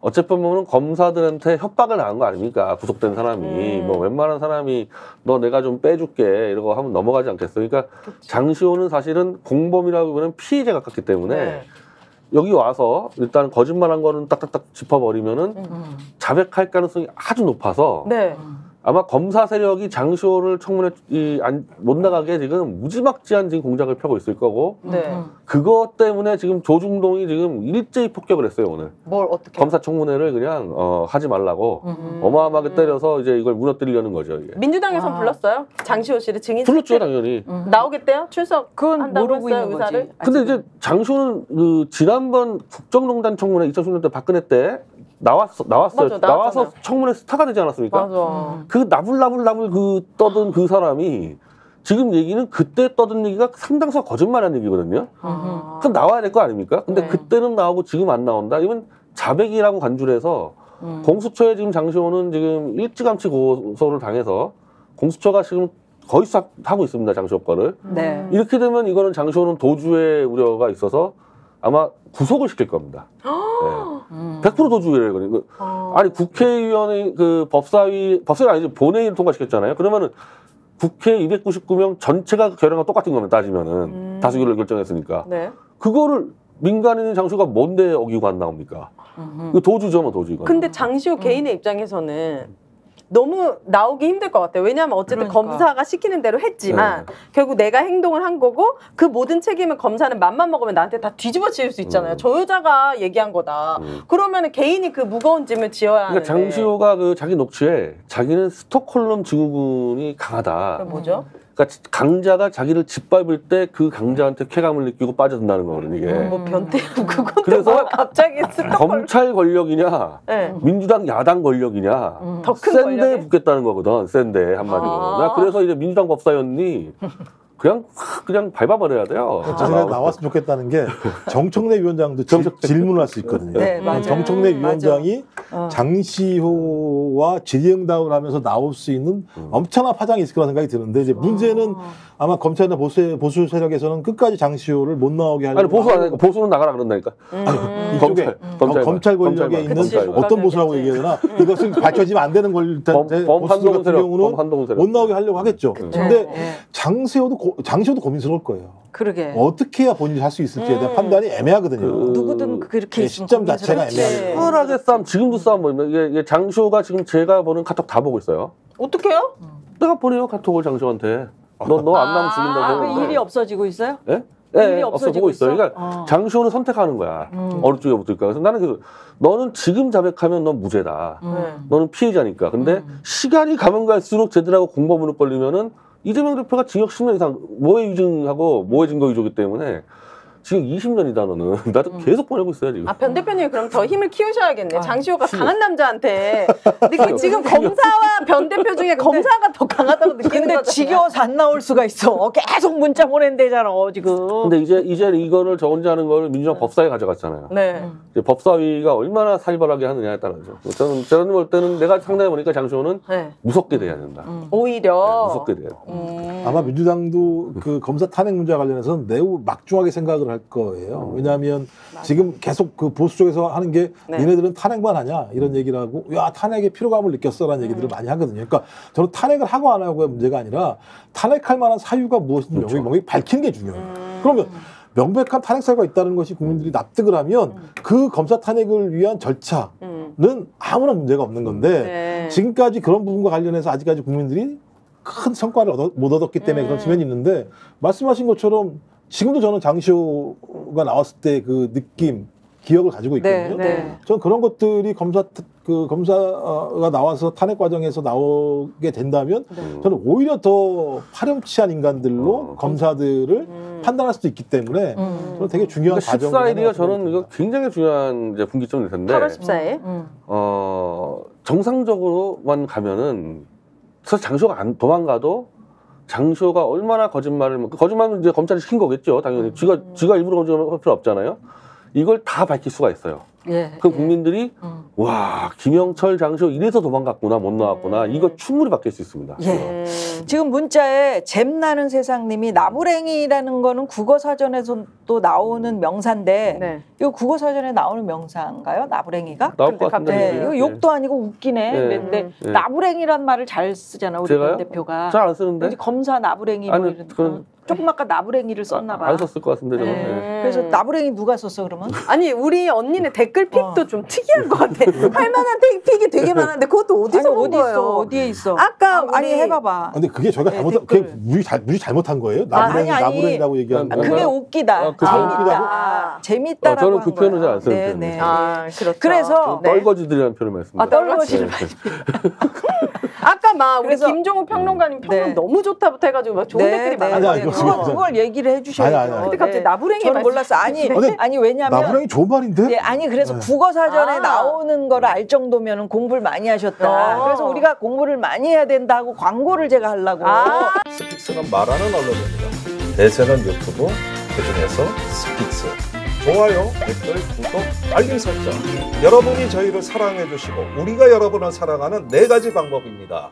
어쨌든 보면 검사들한테 협박을 당한 거 아닙니까? 구속된 사람이 뭐 웬만한 사람이 너 내가 좀 빼줄게 이러고 하면 넘어가지 않겠어. 그러니까 장시호는 사실은 공범이라고 보면 피해자 가깝기 때문에 네. 여기 와서 일단 거짓말한 거는 딱딱딱 짚어버리면은 자백할 가능성이 아주 높아서 네. 아마 검사 세력이 장시호를 청문회 못 나가게 지금 무지막지한 지금 공작을 펴고 있을 거고 네. 그것 때문에 지금 조중동이 지금 일제히 폭격을 했어요 오늘. 뭘 어떻게? 검사 청문회를 그냥 하지 말라고 어마어마하게 때려서 이제 이걸 무너뜨리려는 거죠. 이게. 민주당에선 불렀어요? 장시호 씨를 증인 불렀죠 당연히. 나오겠대요? 출석 그건 한다고 모르고 했어요, 있는 의사를? 거지. 근데 이제 장시호는 그 지난번 국정농단 청문회 2016년 때 박근혜 때 나왔어요. 맞아, 나왔잖아요. 나와서 청문회 스타가 되지 않았습니까? 맞아. 그 나불나불 그 떠든 그 사람이 지금 얘기는 그때 떠든 얘기가 상당수 거짓말한 얘기거든요. 그럼 나와야 될 거 아닙니까? 근데 네. 그때는 나오고 지금 안 나온다. 이건 자백이라고 간주해서 공수처에 지금 장시호는 지금 일찌감치 고소를 당해서 공수처가 지금 거의 수사하고 있습니다. 장시호 거를. 네. 이렇게 되면 이거는 장시호는 도주의 우려가 있어서 아마 구속을 시킬 겁니다. 네. 100% 도주예요. 그러니까. 아니 국회의원의 그 법사위 아니지 본회의를 통과시켰잖아요. 그러면은 국회 299명 전체가 결연과 똑같은 거면 따지면은 다수결을 결정했으니까 네. 그거를 민간인 장시호가 뭔데 어기고 안 나옵니까? 이거 도주죠, 뭐 도주 이거. 근데 장시호 개인의 입장에서는 너무 나오기 힘들 것 같아요. 왜냐하면 어쨌든 그러니까. 검사가 시키는 대로 했지만 네. 결국 내가 행동을 한 거고 그 모든 책임은 검사는 맘만 먹으면 나한테 다 뒤집어 씌울 수 있잖아요. 저 여자가 얘기한 거다. 그러면은 개인이 그 무거운 짐을 지어야 하는데. 그러니까 장시호가 그 자기 녹취에 자기는 스톡홀름 증후군이 강하다. 그게 뭐죠? 그러니까 강자가 자기를 짓밟을 때 그 강자한테 쾌감을 느끼고 빠져든다는 거거든요. 이게. 뭐 변태 그것도 그래서 뭐야, 갑자기 스톡홀 검찰 권력이냐 네. 민주당 야당 권력이냐 더 큰 센 데에 권력에 붙겠다는 거거든. 센 데 한마디로. 아. 나 그래서 이제 민주당 법사위원이 그냥 밟아버려야 돼요. 제 생각에 나왔으면 좋겠다는 게 정청래 위원장도 질문을 할 수 있거든요. 네, 맞아요. 정청래 위원장이 장시호와 질의응답을 하면서 나올 수 있는 엄청난 파장이 있을 거라는 생각이 드는데 이제 문제는 아마 검찰이나 보수 세력에서는 끝까지 장시호를 못 나오게 하려고. 아니 보수 안 하니까 보수는 나가라 그런다니까. 아니, 이쪽에 검찰 권력에 있는 어떤 보수라고 얘기해야 되나 이것을 밝혀지면 안 되는 걸 보수들 같은 경우는 못 나오게 하려고 하겠죠. 근데 장시호도 고민스러울 거예요. 그러게. 어떻게 해야 본인이 할 수 있을지에 대한 판단이 애매하거든요. 누구든 그렇게 시점 자체가 애매해요. 편하게 싸움, 지금도 싸움 보입니다. 이게 장시호가 지금 제가 보는 카톡 다 보고 있어요. 어떡해요? 내가 보내요 카톡을 장시호한테. 너 안 나면 죽인다고. 그 일이 없어지고 있어요? 예? 일이 네, 없어지고 있어요. 그러니까 장시호는 선택하는 거야. 어느 쪽에 붙을까. 그래서 나는 계속 너는 지금 자백하면 넌 무죄다. 너는 피해자니까. 근데 시간이 가면 갈수록 제대로 공범으로 걸리면은 이재명 대표가 징역 10년 이상 모해 위증하고 모해 증거 위조기 때문에 지금 20년이다 너는. 나도 계속 보내고 있어요 지금. 변 대표님이 그럼 더 힘을 키우셔야겠네. 장시호가 강한 남자한테. 근데 지금 검사와 변 대표 중에 검사가 더 강하다고 느끼는 근데 거잖아요. 지겨워서 안 나올 수가 있어. 계속 문자 보낸대잖아 지금. 근데 이제 이거를 저 혼자 하는 걸 민주당 법사위에 가져갔잖아요. 네. 이제 법사위가 얼마나 살벌하게 하느냐에 따라서 저는 볼 때는 내가 상당히 보니까 장시호는 무섭게 돼야 된다. 오히려 무섭게 돼요. 아마 민주당도 그 검사 탄핵 문제와 관련해서는 매우 막중하게 생각을 할 거예요. 왜냐하면 지금 계속 그 보수 쪽에서 하는 게 니네들은 탄핵만 하냐 이런 얘기를 하고 야 탄핵의 피로감을 느꼈어라는 얘기들을 많이 하거든요. 그러니까 저는 탄핵을 하고 안 하고의 문제가 아니라 탄핵할 만한 사유가 무엇인지 명확히 밝히는 게 중요해요. 그러면 명백한 탄핵 사유가 있다는 것이 국민들이 납득을 하면 그 검사 탄핵을 위한 절차는 아무런 문제가 없는 건데 지금까지 그런 부분과 관련해서 아직까지 국민들이 큰 성과를 못 얻었기 때문에 그런 측면이 있는데 말씀하신 것처럼 지금도 저는 장시호가 나왔을 때 그 느낌, 기억을 가지고 있거든요. 저는 그런 것들이 검사가 나와서 탄핵 과정에서 나오게 된다면 저는 오히려 더 파렴치한 인간들로 검사들을 판단할 수도 있기 때문에 저는 되게 중요한 과정이라고 14일이요. 저는 이거 굉장히 중요한 이제 분기점일 텐데 8월 14일. 정상적으로만 가면은 사실 장시호가 도망가도 장시호가 얼마나 거짓말은 이제 검찰이 시킨 거겠죠. 당연히 지가 일부러 거짓말할 필요 없잖아요. 이걸 다 밝힐 수가 있어요. 그럼 국민들이 와 김영철 장시호 이래서 도망갔구나 못 나왔구나 이거 충분히 바뀔 수 있습니다. 지금 문자에 잼나는 세상님이 나부랭이라는 거는 국어사전에서도 나오는 명사인데 이거 국어사전에 나오는 명사인가요? 나부랭이가? 나올 것 같은데 이거 욕도 아니고 웃기네. 근데 나부랭이란 말을 잘 쓰잖아 우리 변 대표가. 잘 안 쓰는데? 검사 나부랭이 뭐 이런. 조금 아까 나부랭이를 썼나 봐. 안 썼을 것 같은데 저는. 그래서 나부랭이 누가 썼어 그러면? 아니 우리 언니네 댓글 픽도 좀 특이한 것 같아. 할 만한 픽이 되게 많은데 그것도 어디서 본 거예요? 어디에 있어? 아까 아니 해봐봐. 근데 그게 저희가 잘못한 그게 무지 잘못한 거예요? 나부랭이라고 얘기하는 거. 그게 웃기다. 재밌다. 재밌다라고 저는 그 표현을 잘 안 쓰는 편이에요. 그렇죠. 그래서 떨거지들이라는 표현을 많이 씁니다. 떨거지를 아까 막 우리 김종우 평론가님 평론 너무 좋다부터 해가지고 막 좋은 댓글이 많아요. 그걸 얘기를 해주셔야죠. 근데 갑자기 나부랭이 저는 몰랐어. 아니 왜냐면 나부랭이 좋은 말인데? 아니 그래서 국어사전에 나오는 거를 알 정도면 공부를 많이 하셨다. 그래서 우리가 공부를 많이 해야 된다고 광고를 제가 하려고. 스픽스는 말하는 언론입니다. 대세는 유튜브, 그중에서 스픽스. 좋아요, 댓글, 구독, 알림 설정. 여러분이 저희를 사랑해 주시고 우리가 여러분을 사랑하는 4가지 방법입니다.